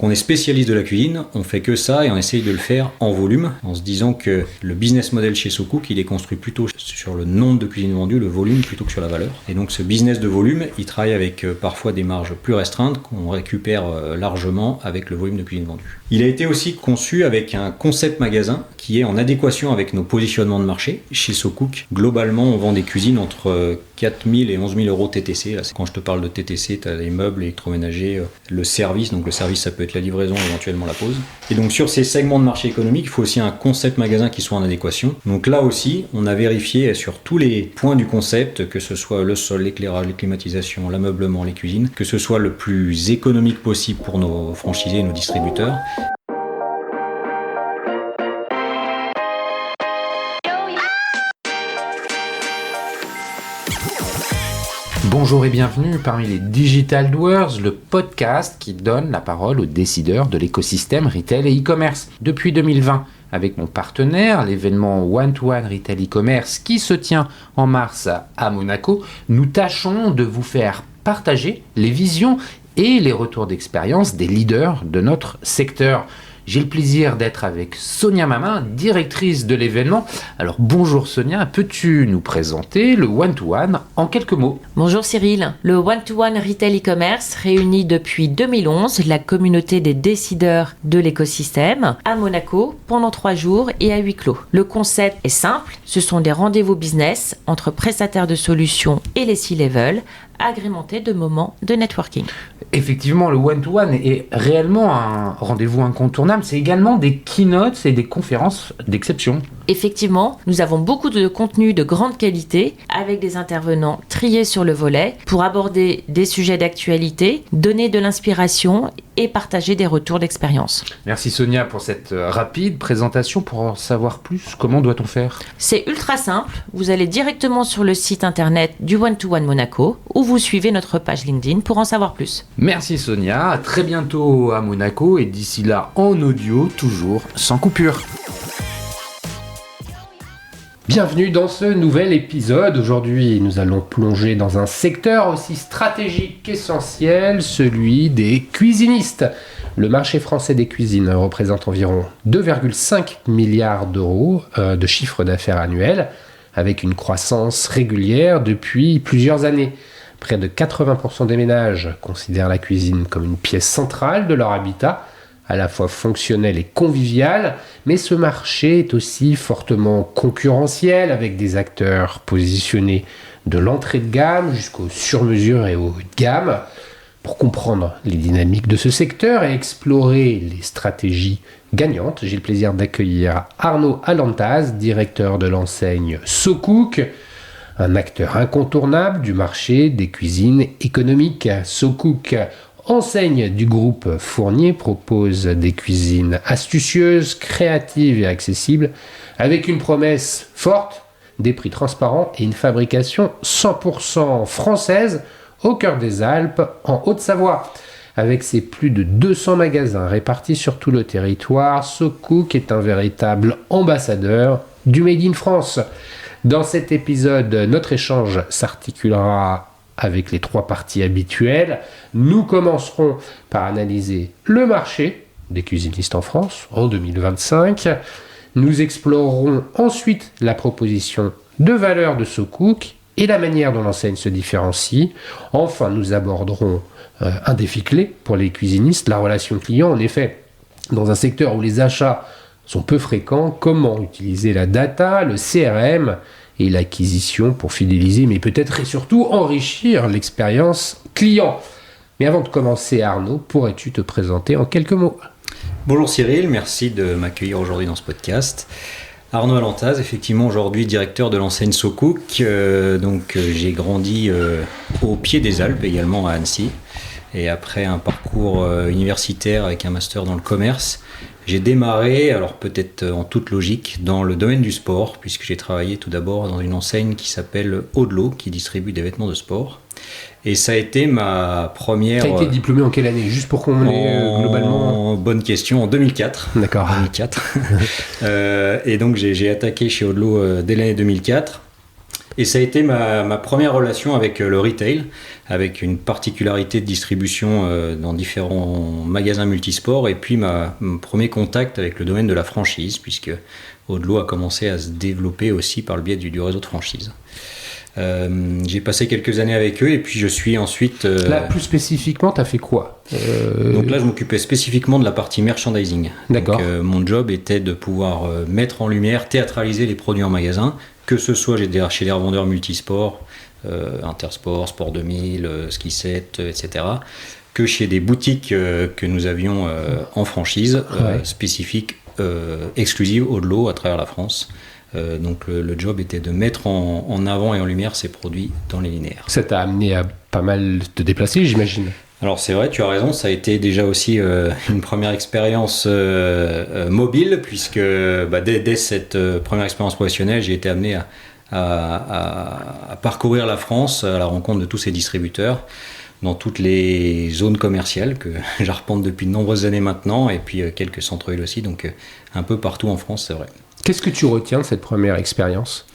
On est spécialiste de la cuisine, on fait que ça et on essaye de le faire en volume, en se disant que le business model chez SoCook, il est construit plutôt sur le nombre de cuisines vendues, le volume, plutôt que sur la valeur. Et donc ce business de volume, il travaille avec parfois des marges plus restreintes qu'on récupère largement avec le volume de cuisines vendues. Il a été aussi conçu avec un concept magasin qui est en adéquation avec nos positionnements de marché. Chez SoCook, globalement, on vend des cuisines entre 4 000 et 11 000 euros TTC. Là, quand je te parle de TTC, tu as les meubles, l'électroménager, le service. Donc le service, ça peut être la livraison, éventuellement la pause. Et donc sur ces segments de marché économique, il faut aussi un concept magasin qui soit en adéquation. Donc là aussi, on a vérifié sur tous les points du concept, que ce soit le sol, l'éclairage, les climatisations, l'ameublement, les cuisines, que ce soit le plus économique possible pour nos franchisés et nos distributeurs. Bonjour et bienvenue parmi les Digital Doers, le podcast qui donne la parole aux décideurs de l'écosystème retail et e-commerce. Depuis 2020, avec mon partenaire, l'événement One-to-One Retail e-commerce qui se tient en mars à Monaco, nous tâchons de vous faire partager les visions et les retours d'expérience des leaders de notre secteur. J'ai le plaisir d'être avec Sonia Mamin, directrice de l'événement. Alors bonjour Sonia, peux-tu nous présenter le One-to-One en quelques mots ? Bonjour Cyril, le One-to-One Retail e-commerce réunit depuis 2011 la communauté des décideurs de l'écosystème à Monaco pendant 3 jours et à huis clos. Le concept est simple, ce sont des rendez-vous business entre prestataires de solutions et les C-level, agrémentés de moments de networking. Effectivement, le one-to-one est réellement un rendez-vous incontournable. C'est également des keynotes et des conférences d'exception. Effectivement, nous avons beaucoup de contenu de grande qualité avec des intervenants triés sur le volet pour aborder des sujets d'actualité, donner de l'inspiration et partager des retours d'expérience. Merci Sonia pour cette rapide présentation. Pour en savoir plus, comment doit-on faire ? C'est ultra simple. Vous allez directement sur le site internet du One-to-One Monaco ou vous suivez notre page LinkedIn pour en savoir plus. Merci Sonia, à très bientôt à Monaco et d'ici là en audio, toujours sans coupure. Bienvenue dans ce nouvel épisode. Aujourd'hui, nous allons plonger dans un secteur aussi stratégique qu'essentiel, celui des cuisinistes. Le marché français des cuisines représente environ 2,5 milliards d'euros de chiffre d'affaires annuel, avec une croissance régulière depuis plusieurs années. Près de 80% des ménages considèrent la cuisine comme une pièce centrale de leur habitat, à la fois fonctionnelle et conviviale, mais ce marché est aussi fortement concurrentiel avec des acteurs positionnés de l'entrée de gamme jusqu'au sur-mesure et au haut de gamme. Pour comprendre les dynamiques de ce secteur et explorer les stratégies gagnantes, j'ai le plaisir d'accueillir Arnaud Alantaz, directeur de l'enseigne SoCook, un acteur incontournable du marché des cuisines économiques. SoCook, enseigne du groupe Fournier, propose des cuisines astucieuses, créatives et accessibles, avec une promesse forte, des prix transparents et une fabrication 100% française au cœur des Alpes, en Haute-Savoie. Avec ses plus de 200 magasins répartis sur tout le territoire, SoCook est un véritable ambassadeur du Made in France. Dans cet épisode, notre échange s'articulera avec les 3 parties habituelles. Nous commencerons par analyser le marché des cuisinistes en France en 2025. Nous explorerons ensuite la proposition de valeur de SoCook et la manière dont l'enseigne se différencie. Enfin, nous aborderons un défi clé pour les cuisinistes, la relation client. En effet, dans un secteur où les achats sont peu fréquents, comment utiliser la data, le CRM et l'acquisition pour fidéliser, mais peut-être et surtout enrichir l'expérience client. Mais avant de commencer, Arnaud, pourrais-tu te présenter en quelques mots ? Bonjour Cyril, merci de m'accueillir aujourd'hui dans ce podcast. Arnaud Alantaz, effectivement aujourd'hui directeur de l'enseigne SoCook. J'ai grandi au pied des Alpes, également à Annecy. Et après un parcours universitaire avec un master dans le commerce, j'ai démarré, alors peut-être en toute logique, dans le domaine du sport, puisque j'ai travaillé tout d'abord dans une enseigne qui s'appelle Audelot, qui distribue des vêtements de sport. Et ça a été ma première... Tu as été diplômé en quelle année ? Juste pour qu'on ait globalement... Bonne question, en 2004. D'accord. 2004. Et donc j'ai attaqué chez Audelot dès l'année 2004. Et ça a été ma première relation avec le retail, avec une particularité de distribution dans différents magasins multisports, et puis mon premier contact avec le domaine de la franchise, puisque Odlo a commencé à se développer aussi par le biais du réseau de franchise. J'ai passé quelques années avec eux et puis je suis ensuite... Là, plus spécifiquement, tu as fait quoi Donc là, je m'occupais spécifiquement de la partie merchandising. D'accord. Donc, mon job était de pouvoir mettre en lumière, théâtraliser les produits en magasin, que ce soit chez les revendeurs multisports, Intersport, Sport 2000, Ski 7, etc., que chez des boutiques que nous avions en franchise, spécifiques, exclusives Odlo à travers la France. Donc le job était de mettre en avant et en lumière ces produits dans les linéaires. Ça t'a amené à pas mal te déplacer, j'imagine. Alors c'est vrai, tu as raison, ça a été déjà aussi une première expérience mobile, puisque dès cette première expérience professionnelle, j'ai été amené à parcourir la France à la rencontre de tous ces distributeurs dans toutes les zones commerciales que j'arpente depuis de nombreuses années maintenant, et puis quelques centres-villes aussi, donc un peu partout en France, c'est vrai. Qu'est-ce que tu retiens de cette première expérience ?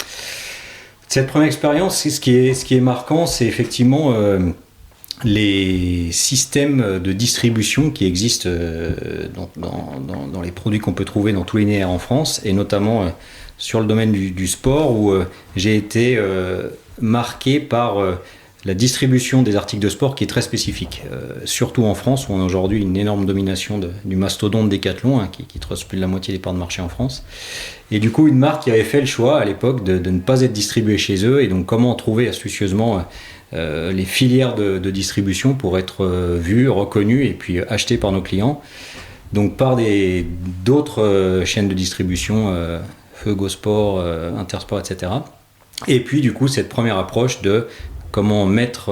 Cette première expérience, ce qui est marquant, c'est effectivement les systèmes de distribution qui existent dans les produits qu'on peut trouver dans tous les linéaires en France, et notamment sur le domaine du sport, où j'ai été marqué par la distribution des articles de sport qui est très spécifique, surtout en France où on a aujourd'hui une énorme domination du mastodonte Decathlon qui trosse plus de la moitié des parts de marché en France. Et du coup, une marque qui avait fait le choix à l'époque de ne pas être distribuée chez eux, et donc comment trouver astucieusement les filières de distribution pour être vues, reconnues et puis achetées par nos clients. Donc par d'autres chaînes de distribution, Feu, Go-Sport, Intersport, etc. Et puis du coup, cette première approche de comment mettre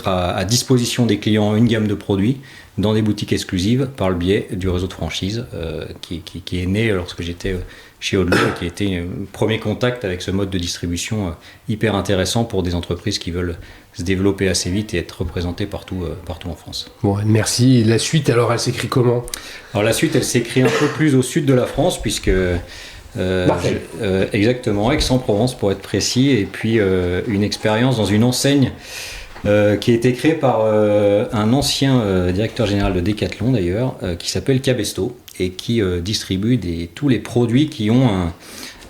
à disposition des clients une gamme de produits dans des boutiques exclusives par le biais du réseau de franchise qui est né lorsque j'étais chez Odlo, et qui a été un premier contact avec ce mode de distribution hyper intéressant pour des entreprises qui veulent se développer assez vite et être représentées partout en France. Bon, merci. La suite, alors, elle s'écrit comment ? Alors la suite, elle s'écrit un peu plus au sud de la France, puisque... exactement, Aix-en-Provence pour être précis, et puis une expérience dans une enseigne qui a été créée par un ancien directeur général de Decathlon d'ailleurs, qui s'appelle Cabesto, et qui distribue tous les produits qui ont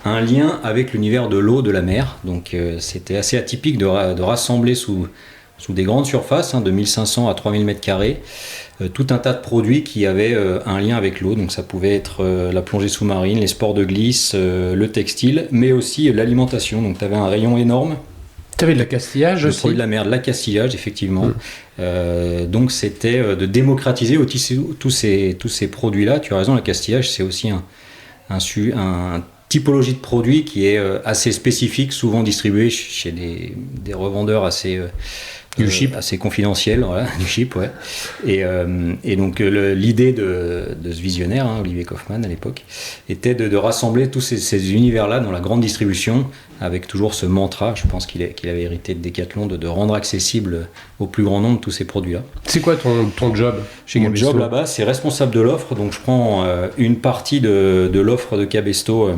un lien avec l'univers de l'eau, de la mer. Donc c'était assez atypique de rassembler sous des grandes surfaces, de 1500 à 3000 m2, tout un tas de produits qui avaient un lien avec l'eau. Donc ça pouvait être la plongée sous-marine, les sports de glisse, le textile, mais aussi l'alimentation. Donc tu avais un rayon énorme. Tu avais de l'accastillage aussi. Produits de la mer, de l'accastillage, effectivement. Donc c'était de démocratiser tous ces produits-là. Tu as raison, l'accastillage, c'est aussi un typologie de produit qui est assez spécifique, souvent distribué chez des revendeurs assez confidentiels, voilà, du chip, ouais. Et donc l'idée de ce visionnaire, Olivier Kaufmann à l'époque, était de rassembler tous ces univers-là dans la grande distribution, avec toujours ce mantra, je pense qu'il avait hérité de Decathlon, de rendre accessible au plus grand nombre tous ces produits-là. C'est quoi ton job chez Cabesto ? Mon job là-bas, c'est responsable de l'offre, donc je prends une partie de l'offre de Cabesto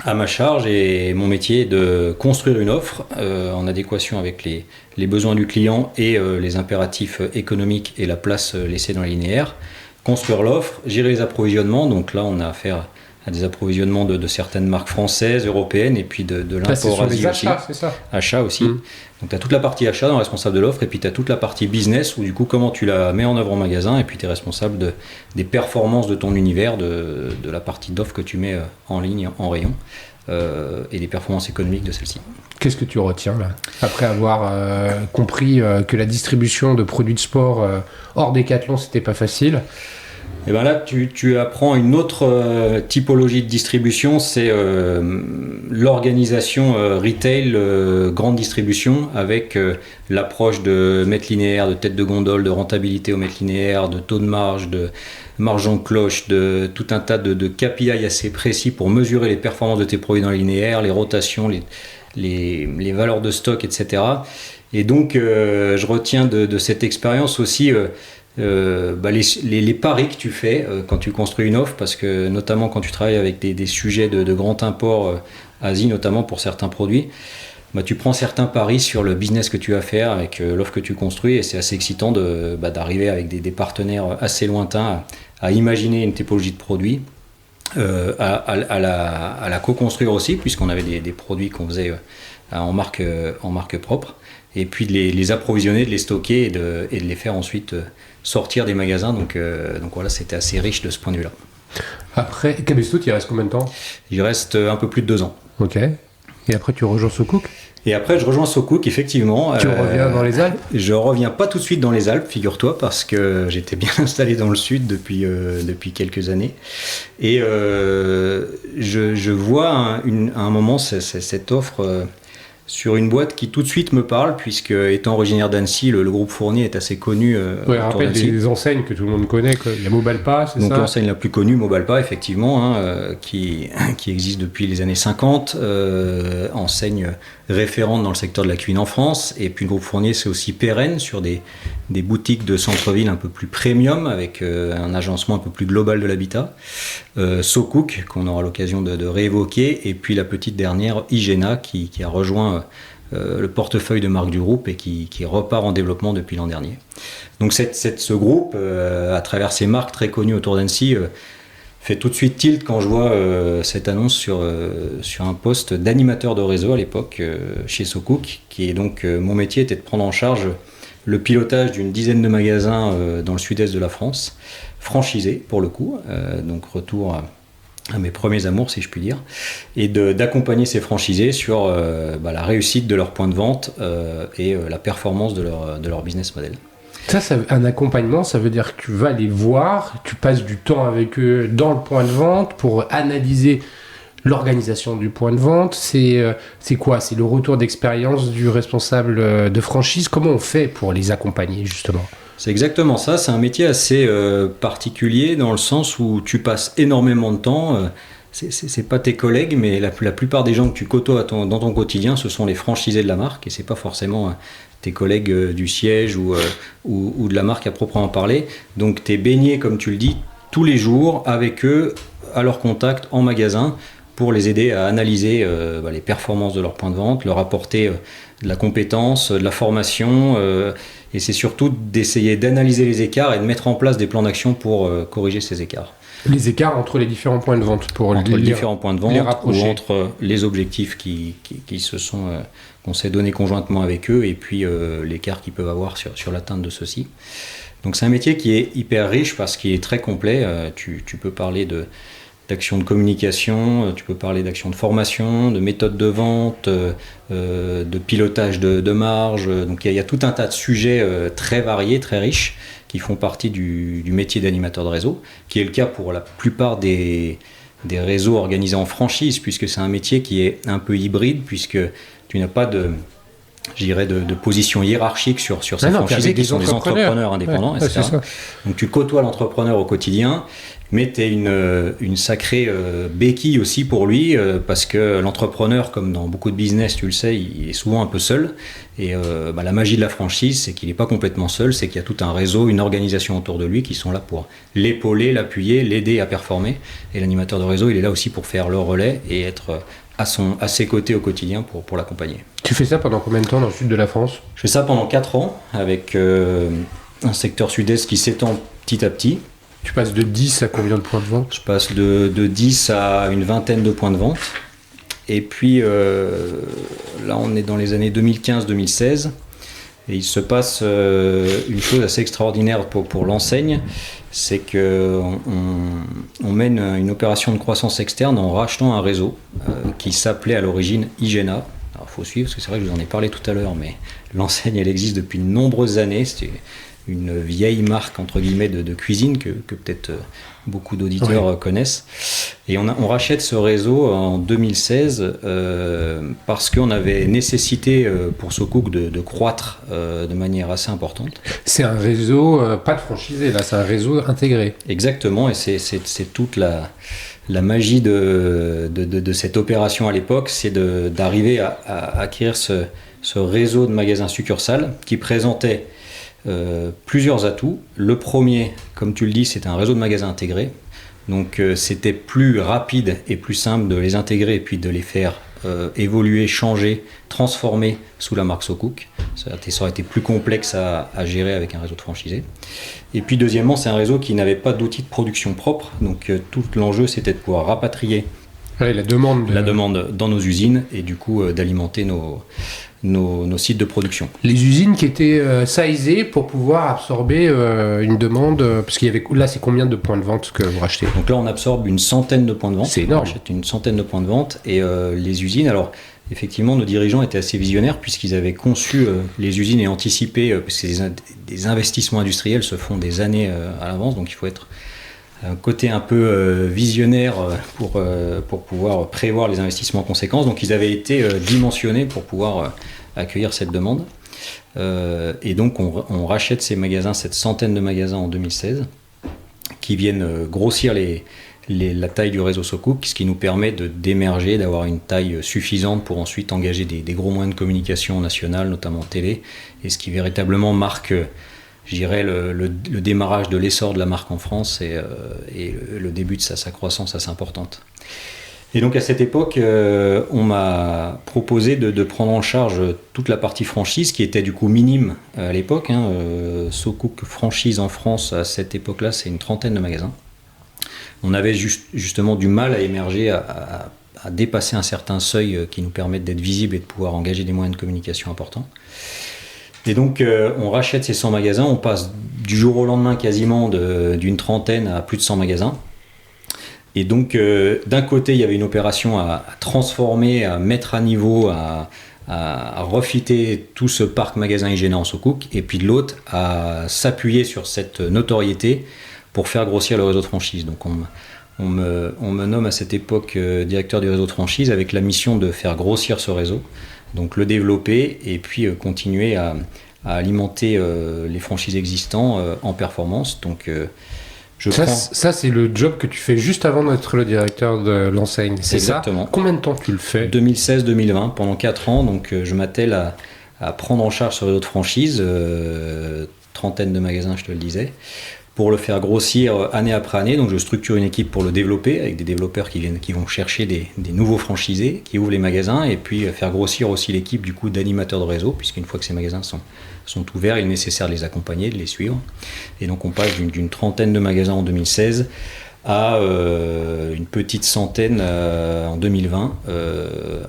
à ma charge, et mon métier est de construire une offre en adéquation avec les besoins du client et les impératifs économiques et la place laissée dans les linéaires. Construire l'offre, gérer les approvisionnements, donc là on a affaire à des approvisionnements de certaines marques françaises, européennes, et puis de l'import Asie aussi. C'est ça. Achat aussi. Donc tu as toute la partie achat dans responsable de l'offre, et puis tu as toute la partie business, où du coup comment tu la mets en œuvre en magasin, et puis tu es responsable des performances de ton univers, de la partie d'offre que tu mets en ligne, en rayon, et des performances économiques de celle-ci. Qu'est-ce que tu retiens là, après avoir compris que la distribution de produits de sport hors Decathlon, c'était pas facile ? Et bien là, tu apprends une autre typologie de distribution, c'est l'organisation retail, grande distribution, avec l'approche de mètre linéaire, de tête de gondole, de rentabilité au mètre linéaire, de taux de marge, de marge en cloche, de tout un tas de KPI assez précis pour mesurer les performances de tes produits dans les linéaires, les rotations, les valeurs de stock, etc. Et donc, je retiens de cette expérience aussi... les paris que tu fais quand tu construis une offre, parce que notamment quand tu travailles avec des sujets de grand import Asie, notamment pour certains produits. Tu prends certains paris sur le business que tu vas faire avec l'offre que tu construis, et c'est assez excitant d'arriver avec des partenaires assez lointains à imaginer une typologie de produit, à la co-construire aussi, puisqu'on avait des produits qu'on faisait en marque propre, et puis de les approvisionner, de les stocker et de les faire ensuite sortir des magasins. Donc voilà, c'était assez riche de ce point de vue-là. Après, Cabestout, il reste combien de temps ? Il reste un peu plus de 2 ans. Ok. Et après, tu rejoins SoCook ? Et après, je rejoins SoCook, effectivement. Tu reviens dans les Alpes ? Je reviens pas tout de suite dans les Alpes, figure-toi, parce que j'étais bien installé dans le sud depuis quelques années. Et je vois à un moment cette offre sur une boîte qui tout de suite me parle, puisque étant originaire d'Annecy, le groupe Fournier est assez connu. Rappelle des enseignes que tout le monde connaît, quoi. Il y a Mobalpa, c'est ça ? Donc l'enseigne la plus connue, Mobalpa, effectivement, qui existe depuis les années 50, enseigne référente dans le secteur de la cuisine en France. Et puis le groupe Fournier, c'est aussi pérenne sur des boutiques de centre-ville un peu plus premium, avec un agencement un peu plus global de l'habitat. SoCook, qu'on aura l'occasion de réévoquer, et puis la petite dernière, Igena, qui a rejoint le portefeuille de marque du groupe et qui repart en développement depuis l'an dernier. Donc ce groupe, à travers ses marques très connues autour d'Annecy, fait tout de suite tilt quand je vois cette annonce sur un poste d'animateur de réseau à l'époque chez SoCook, qui est donc mon métier était de prendre en charge le pilotage d'une dizaine de magasins dans le sud-est de la France, franchisés pour le coup, donc retour à mes premiers amours si je puis dire, et d'accompagner ces franchisés sur la réussite de leur point de vente et la performance de leur business model. Ça, un accompagnement, ça veut dire que tu vas les voir, tu passes du temps avec eux dans le point de vente pour analyser l'organisation du point de vente. C'est quoi ? C'est le retour d'expérience du responsable de franchise. Comment on fait pour les accompagner, justement ? C'est exactement ça. C'est un métier assez particulier dans le sens où tu passes énormément de temps. C'est pas tes collègues, mais la plupart des gens que tu côtoies dans ton quotidien, ce sont les franchisés de la marque, et c'est pas forcément tes collègues du siège ou de la marque à proprement parler. Donc tu es baigné, comme tu le dis, tous les jours avec eux, à leur contact, en magasin, pour les aider à analyser les performances de leur point de vente, leur apporter de la compétence, de la formation, et c'est surtout d'essayer d'analyser les écarts et de mettre en place des plans d'action pour corriger ces écarts. Les écarts entre les différents points de vente, entre les différents points de vente ou entre les objectifs qu'on s'est donné conjointement avec eux et puis l'écart qu'ils peuvent avoir sur l'atteinte de ceux-ci. Donc c'est un métier qui est hyper riche parce qu'il est très complet. Tu peux parler d'actions de communication, tu peux parler d'actions de formation, de méthodes de vente, de pilotage de marge. Donc il y a tout un tas de sujets très variés, très riches, qui font partie du métier d'animateur de réseau, qui est le cas pour la plupart des réseaux organisés en franchise, puisque c'est un métier qui est un peu hybride, puisque tu n'as pas de position hiérarchique sur ces franchisés qui sont des entrepreneurs indépendants, etc. Donc tu côtoies l'entrepreneur au quotidien, mais tu es une sacrée béquille aussi pour lui, parce que l'entrepreneur, comme dans beaucoup de business, tu le sais, il est souvent un peu seul. Et la magie de la franchise, c'est qu'il n'est pas complètement seul, c'est qu'il y a tout un réseau, une organisation autour de lui qui sont là pour l'épauler, l'appuyer, l'aider à performer. Et l'animateur de réseau, il est là aussi pour faire le relais et être à ses côtés au quotidien pour l'accompagner. Tu fais ça pendant combien de temps dans le sud de la France ? Je fais ça pendant 4 ans, avec un secteur sud-est qui s'étend petit à petit. Tu passes de 10 à combien de points de vente ? Je passe de 10 à une vingtaine de points de vente. Et puis là, on est dans les années 2015-2016. Et il se passe une chose assez extraordinaire pour l'enseigne. C'est qu'on mène une opération de croissance externe en rachetant un réseau qui s'appelait à l'origine Igena. Alors il faut suivre, parce que c'est vrai que je vous en ai parlé tout à l'heure, mais l'enseigne, elle existe depuis de nombreuses années. C'était une vieille marque entre guillemets de cuisine que peut-être beaucoup d'auditeurs connaissent. Et on rachète ce réseau en 2016 parce qu'on avait nécessité pour SoCook de croître de manière assez importante. C'est un réseau, pas de franchisé là, c'est un réseau intégré. Exactement, et c'est toute la magie de cette opération à l'époque, c'est d'arriver à acquérir ce réseau de magasins succursales qui présentait plusieurs atouts. Le premier, comme tu le dis, c'était un réseau de magasins intégrés. Donc c'était plus rapide et plus simple de les intégrer et puis de les faire évolué, changé, transformé sous la marque SoCook. Ça aurait été plus complexe à gérer avec un réseau de franchisés. Et puis deuxièmement, c'est un réseau qui n'avait pas d'outils de production propres, donc tout l'enjeu c'était de pouvoir rapatrier la demande dans nos usines et du coup d'alimenter nos sites de production. Les usines qui étaient sizées pour pouvoir absorber une demande, parce qu'il y avait là, c'est combien de points de vente que vous rachetez? Donc là, on absorbe une centaine de points de vente. C'est énorme. On achète une centaine de points de vente et les usines. Alors, effectivement, nos dirigeants étaient assez visionnaires puisqu'ils avaient conçu les usines et anticipé, parce que des investissements industriels se font des années à l'avance, donc il faut être un côté un peu visionnaire pour pouvoir prévoir les investissements en conséquence. Donc ils avaient été dimensionnés pour pouvoir accueillir cette demande. Et donc on rachète ces magasins, cette centaine de magasins en 2016, qui viennent grossir la taille du réseau SoCook, ce qui nous permet d'émerger, d'avoir une taille suffisante pour ensuite engager des gros moyens de communication nationale, notamment télé, et ce qui véritablement marque, je dirais, le démarrage de l'essor de la marque en France et le début de sa croissance assez importante. Et donc à cette époque, on m'a proposé de prendre en charge toute la partie franchise, qui était du coup minime à l'époque. SoCook franchise en France, à cette époque-là, c'est une trentaine de magasins. On avait justement du mal à émerger, à dépasser un certain seuil qui nous permette d'être visible et de pouvoir engager des moyens de communication importants. Et donc on rachète ces 100 magasins, on passe du jour au lendemain quasiment d'une trentaine à plus de 100 magasins. Et donc d'un côté il y avait une opération à transformer, à mettre à niveau, à refitter tout ce parc magasin IGN en SoCook, et puis de l'autre à s'appuyer sur cette notoriété pour faire grossir le réseau de franchise. Donc on me nomme à cette époque directeur du réseau de franchise avec la mission de faire grossir ce réseau, donc le développer et puis continuer à alimenter les franchises existants en performance. Donc ça, c'est le job que tu fais juste avant d'être le directeur de l'enseigne. C'est exactement. Ça. Combien de temps tu le fais? 2016-2020, pendant 4 ans. Donc je m'attelle à prendre en charge ce réseau de franchise, trentaine de magasins, je te le disais, pour le faire grossir année après année. Donc je structure une équipe pour le développer, avec des développeurs qui vont chercher des nouveaux franchisés, qui ouvrent les magasins, et puis faire grossir aussi l'équipe du coup d'animateurs de réseau, puisqu'une fois que ces magasins sont ouverts, il est nécessaire de les accompagner, de les suivre. Et donc on passe d'une trentaine de magasins en 2016 à une petite centaine en 2020,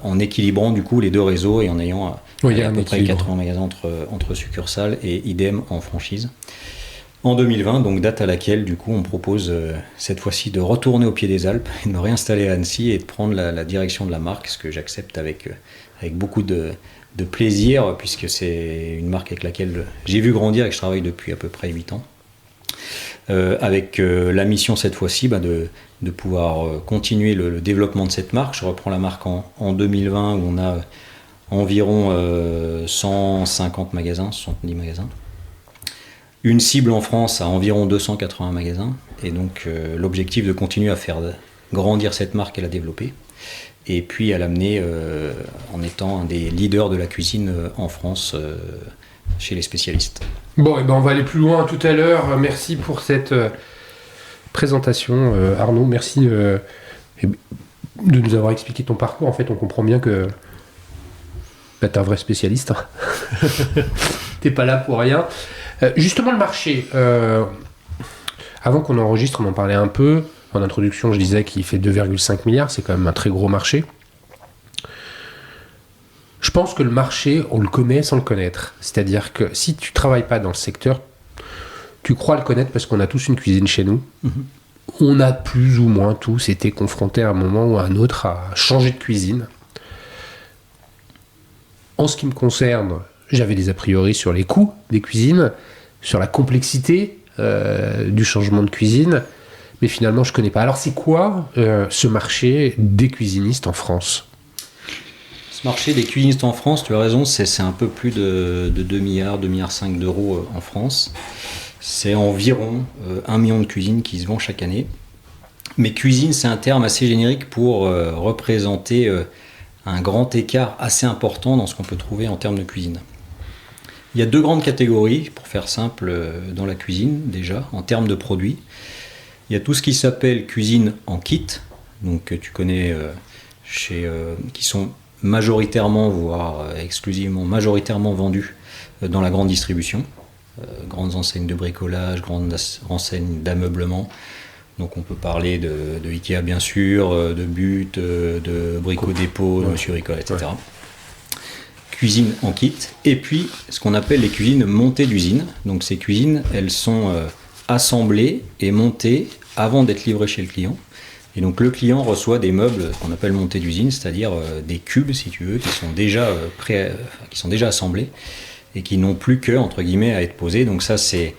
en équilibrant du coup les deux réseaux et en ayant à peu près 80 magasins entre succursales et idem en franchise. En 2020, donc date à laquelle du coup on propose cette fois-ci de retourner au pied des Alpes, et de me réinstaller à Annecy et de prendre la direction de la marque, ce que j'accepte avec beaucoup de plaisir, puisque c'est une marque avec laquelle j'ai vu grandir et que je travaille depuis à peu près 8 ans. Avec la mission cette fois-ci de pouvoir continuer le développement de cette marque. Je reprends la marque en 2020 où on a environ 150 magasins, 70 magasins. Une cible en France à environ 280 magasins, et donc l'objectif de continuer à faire grandir cette marque et la développer, et puis à l'amener en étant un des leaders de la cuisine en France chez les spécialistes. Bon, et ben on va aller plus loin tout à l'heure. Merci pour cette présentation, Arnaud. Merci de nous avoir expliqué ton parcours. En fait, on comprend bien que t'es un vrai spécialiste. Hein. T'es pas là pour rien. Justement, le marché. Avant qu'on enregistre, on en parlait un peu. En introduction, je disais qu'il fait 2,5 milliards. C'est quand même un très gros marché. Je pense que le marché, on le connaît sans le connaître. C'est-à-dire que si tu travailles pas dans le secteur, tu crois le connaître parce qu'on a tous une cuisine chez nous. Mm-hmm. On a plus ou moins tous été confrontés à un moment ou à un autre à changer de cuisine. En ce qui me concerne, j'avais des a priori sur les coûts des cuisines, sur la complexité du changement de cuisine, mais finalement je connais pas. Alors c'est quoi ce marché des cuisinistes en France ? Ce marché des cuisinistes en France, tu as raison, c'est un peu plus de 2 milliards, 2,5 milliards d'euros en France. C'est environ 1 million de cuisines qui se vendent chaque année. Mais cuisine, c'est un terme assez générique pour représenter un grand écart assez important dans ce qu'on peut trouver en termes de cuisine. Il y a 2 grandes catégories, pour faire simple, dans la cuisine, déjà, en termes de produits. Il y a tout ce qui s'appelle cuisine en kit, donc tu connais, qui sont majoritairement, voire exclusivement majoritairement vendu dans la grande distribution. Grandes enseignes de bricolage, grandes enseignes d'ameublement. Donc on peut parler de Ikea bien sûr, de But, de Brico Dépôt, de Monsieur Ricole, etc. Ouais. Cuisine en kit. Et puis ce qu'on appelle les cuisines montées d'usine. Donc ces cuisines, elles sont assemblées et montées avant d'être livrées chez le client. Et donc le client reçoit des meubles qu'on appelle montés d'usine, c'est-à-dire des cubes, si tu veux, qui sont déjà qui sont déjà assemblés et qui n'ont plus que, entre guillemets, à être posés. Donc ça, c'est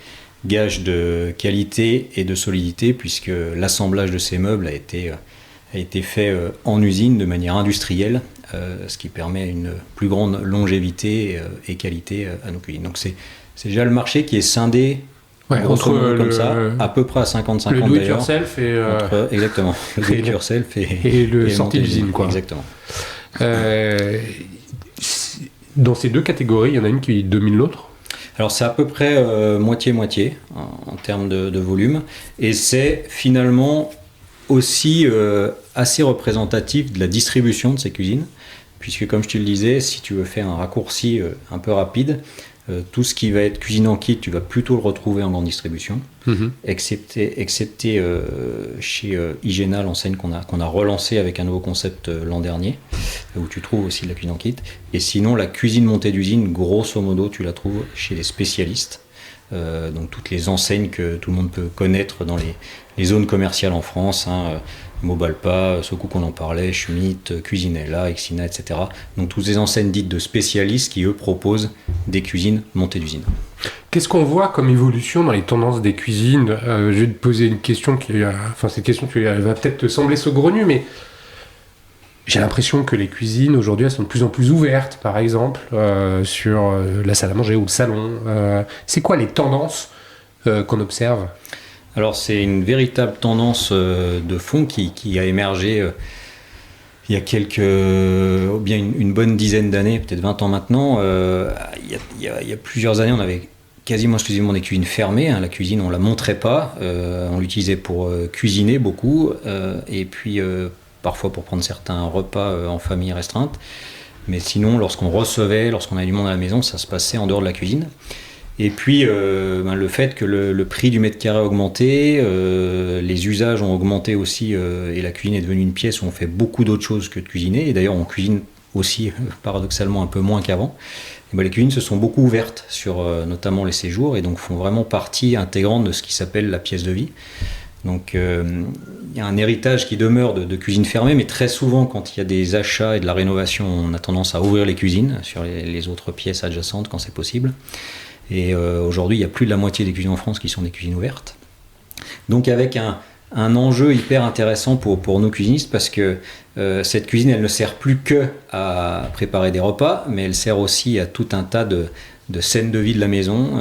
gage de qualité et de solidité, puisque l'assemblage de ces meubles a été fait en usine de manière industrielle, ce qui permet une plus grande longévité et qualité à nos cuisines. Donc c'est déjà le marché qui est scindé. Ouais, grosso modo comme ça, à peu près à 50-50 le do it yourself et exactement, le do it yourself et le sortie d'usine, quoi. Exactement. Dans ces deux catégories, il y en a une qui domine l'autre. Alors c'est à peu près moitié-moitié en termes de volume, et c'est finalement aussi assez représentatif de la distribution de ces cuisines, puisque comme je te le disais, si tu veux faire un raccourci un peu rapide, tout ce qui va être cuisine en kit, tu vas plutôt le retrouver en grande distribution, excepté chez Igena, l'enseigne qu'on a relancée avec un nouveau concept l'an dernier, où tu trouves aussi de la cuisine en kit. Et sinon, la cuisine montée d'usine, grosso modo, tu la trouves chez les spécialistes. Donc toutes les enseignes que tout le monde peut connaître dans les zones commerciales en France, Mobalpa, Sokuk on en parlait, Schmitt, Cuisinella, Exina, etc. Donc toutes ces enseignes dites de spécialistes qui eux proposent des cuisines montées d'usine. Qu'est-ce qu'on voit comme évolution dans les tendances des cuisines ? Je vais te poser une question cette question va peut-être te sembler saugrenue, mais j'ai l'impression que les cuisines aujourd'hui elles sont de plus en plus ouvertes, par exemple sur la salle à manger ou le salon. C'est quoi les tendances qu'on observe ? Alors c'est une véritable tendance de fond qui a émergé il y a bien une bonne dizaine d'années, peut-être 20 ans maintenant. Il y a plusieurs années, on avait quasiment exclusivement des cuisines fermées. La cuisine, on ne la montrait pas. On l'utilisait pour cuisiner beaucoup et puis parfois pour prendre certains repas en famille restreinte. Mais sinon, lorsqu'on avait du monde à la maison, ça se passait en dehors de la cuisine. Et puis le fait que le prix du mètre carré a augmenté, les usages ont augmenté aussi, et la cuisine est devenue une pièce où on fait beaucoup d'autres choses que de cuisiner. Et d'ailleurs, on cuisine aussi paradoxalement un peu moins qu'avant. Et les cuisines se sont beaucoup ouvertes sur notamment les séjours et donc font vraiment partie intégrante de ce qui s'appelle la pièce de vie. Donc il y a un héritage qui demeure de cuisine fermée, mais très souvent quand il y a des achats et de la rénovation, on a tendance à ouvrir les cuisines sur les autres pièces adjacentes quand c'est possible. Et aujourd'hui, il y a plus de la moitié des cuisines en France qui sont des cuisines ouvertes. Donc avec un enjeu hyper intéressant pour nos cuisinistes, parce que cette cuisine, elle ne sert plus que à préparer des repas, mais elle sert aussi à tout un tas de scènes de vie de la maison,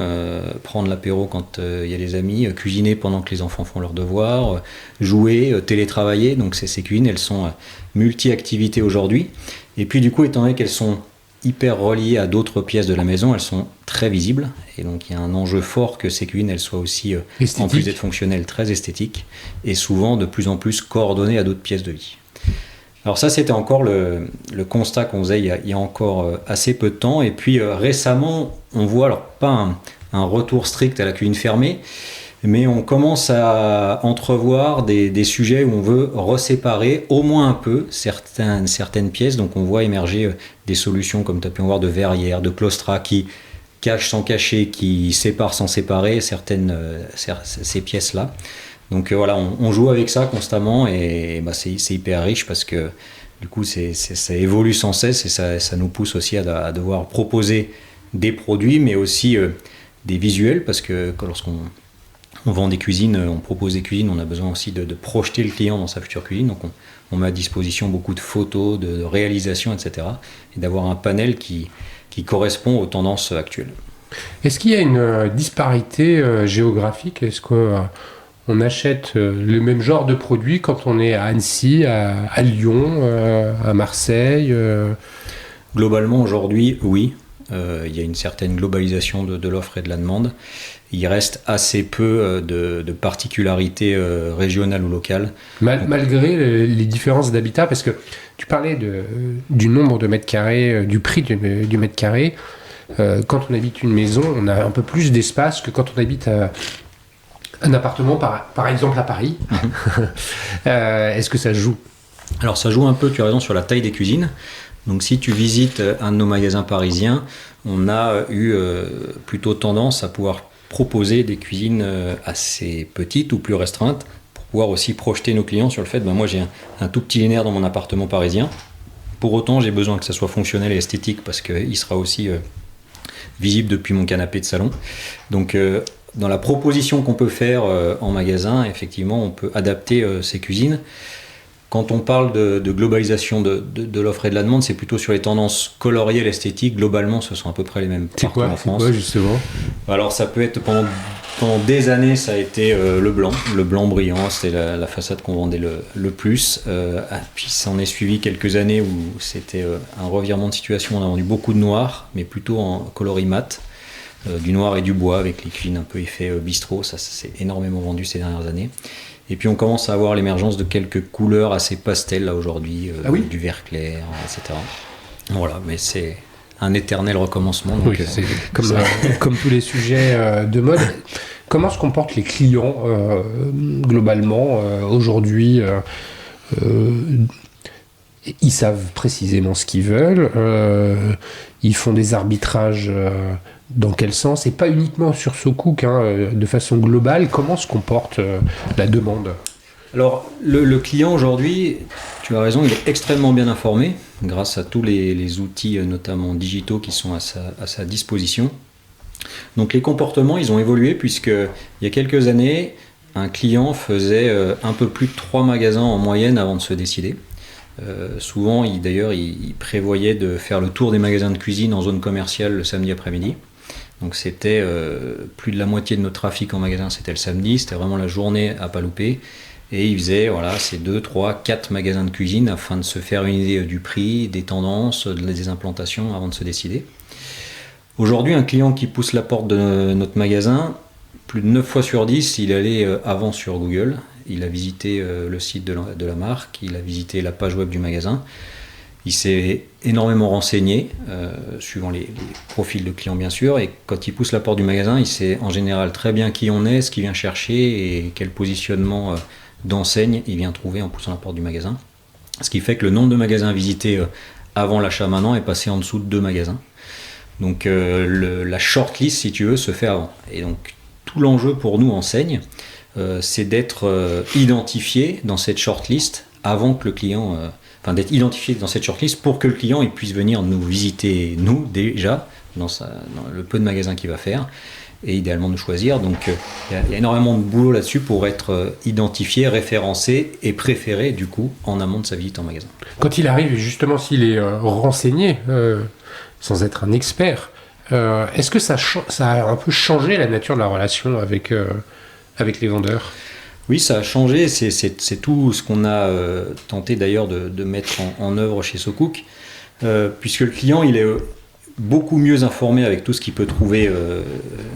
prendre l'apéro quand il y a les amis, cuisiner pendant que les enfants font leurs devoirs, jouer, télétravailler. Donc ces cuisines, elles sont multi-activités aujourd'hui. Et puis du coup, étant donné qu'elles sont hyper reliées à d'autres pièces de la maison, elles sont très visibles, et donc il y a un enjeu fort que ces cuisines elles soient aussi, en plus d'être fonctionnelles, très esthétiques, et souvent de plus en plus coordonnées à d'autres pièces de vie. Alors ça, c'était encore le constat qu'on faisait il y a encore assez peu de temps, et puis récemment, on voit, alors pas un retour strict à la cuisine fermée, mais on commence à entrevoir des sujets où on veut reséparer au moins un peu certaines pièces. Donc on voit émerger des solutions, comme tu as pu en voir, de verrières, de claustras qui cachent sans cacher, qui séparent sans séparer ces pièces-là. Donc voilà, on joue avec ça constamment, et c'est hyper riche parce que du coup ça évolue sans cesse, et ça nous pousse aussi à devoir proposer des produits, mais aussi des visuels, parce que lorsqu'on vend des cuisines, on propose des cuisines, on a besoin aussi de projeter le client dans sa future cuisine. Donc on met à disposition beaucoup de photos, de réalisations, etc. Et d'avoir un panel qui correspond aux tendances actuelles. Est-ce qu'il y a une disparité géographique ? Est-ce qu'on achète le même genre de produit quand on est à Annecy, à Lyon, à Marseille Globalement, aujourd'hui, oui. Il y a une certaine globalisation de l'offre et de la demande. il reste assez peu de particularités régionales ou locales. Malgré les différences d'habitat, parce que tu parlais du nombre de mètres carrés, du prix du mètre carré. Quand on habite une maison, on a un peu plus d'espace que quand on habite un appartement, par exemple à Paris. Est-ce que ça joue ? Alors ça joue un peu, tu as raison, sur la taille des cuisines. Donc si tu visites un de nos magasins parisiens, on a eu plutôt tendance à pouvoir proposer des cuisines assez petites ou plus restreintes pour pouvoir aussi projeter nos clients sur le fait, moi j'ai un tout petit linéaire dans mon appartement parisien. Pour autant, j'ai besoin que ça soit fonctionnel et esthétique parce qu'il sera aussi visible depuis mon canapé de salon. Donc dans la proposition qu'on peut faire en magasin, effectivement, on peut adapter ces cuisines. Quand on parle de globalisation de l'offre et de la demande, c'est plutôt sur les tendances colorielles, esthétiques. Globalement, ce sont à peu près les mêmes partout en France. C'est quoi, justement ? Alors, ça peut être pendant des années, ça a été le blanc brillant. C'était la façade qu'on vendait le plus. Puis ça en est suivi quelques années où c'était un revirement de situation. On a vendu beaucoup de noir, mais plutôt en coloris mat. Du noir et du bois avec les cuisines un peu effet bistrot. Ça s'est énormément vendu ces dernières années. Et puis on commence à avoir l'émergence de quelques couleurs assez pastel là aujourd'hui, du vert clair, etc. Voilà, mais c'est un éternel recommencement. Donc, oui, c'est comme tous les sujets de mode. Comment se comportent les clients globalement aujourd'hui ils savent précisément ce qu'ils veulent, ils font des arbitrages dans quel sens, et pas uniquement sur SoCook, de façon globale. Comment se comporte la demande ? Alors, le client aujourd'hui, tu as raison, il est extrêmement bien informé grâce à tous les outils, notamment digitaux, qui sont à sa disposition. Donc les comportements, ils ont évolué puisque il y a quelques années, un client faisait un peu plus de 3 magasins en moyenne avant de se décider. Souvent, il prévoyait de faire le tour des magasins de cuisine en zone commerciale le samedi après-midi. Donc c'était plus de la moitié de notre trafic en magasin, c'était le samedi, c'était vraiment la journée à pas louper. Et il faisait ces 2, 3, 4 magasins de cuisine afin de se faire une idée du prix, des tendances, des implantations avant de se décider. Aujourd'hui, un client qui pousse la porte de notre magasin, plus de 9 fois sur 10, il allait avant sur Google. Il a visité le site de la marque, il a visité la page web du magasin. Il s'est énormément renseigné, suivant les profils de clients bien sûr, et quand il pousse la porte du magasin, il sait en général très bien qui on est, ce qu'il vient chercher et quel positionnement d'enseigne il vient trouver en poussant la porte du magasin. Ce qui fait que le nombre de magasins visités avant l'achat maintenant est passé en dessous de 2 magasins. Donc la shortlist, si tu veux, se fait avant. Et donc tout l'enjeu pour nous enseigne, c'est d'être identifié dans cette shortlist avant que le client... d'être identifié dans cette shortlist pour que le client il puisse venir nous visiter, nous, déjà, dans le peu de magasins qu'il va faire, et idéalement nous choisir. Donc il y a énormément de boulot là-dessus pour être identifié, référencé et préféré, du coup, en amont de sa visite en magasin. Quand il arrive, justement, s'il est renseigné, sans être un expert, est-ce que ça a un peu changé la nature de la relation avec les vendeurs ? Oui, ça a changé, c'est tout ce qu'on a tenté d'ailleurs de mettre en œuvre chez SoCook, puisque le client il est beaucoup mieux informé avec tout ce qu'il peut trouver,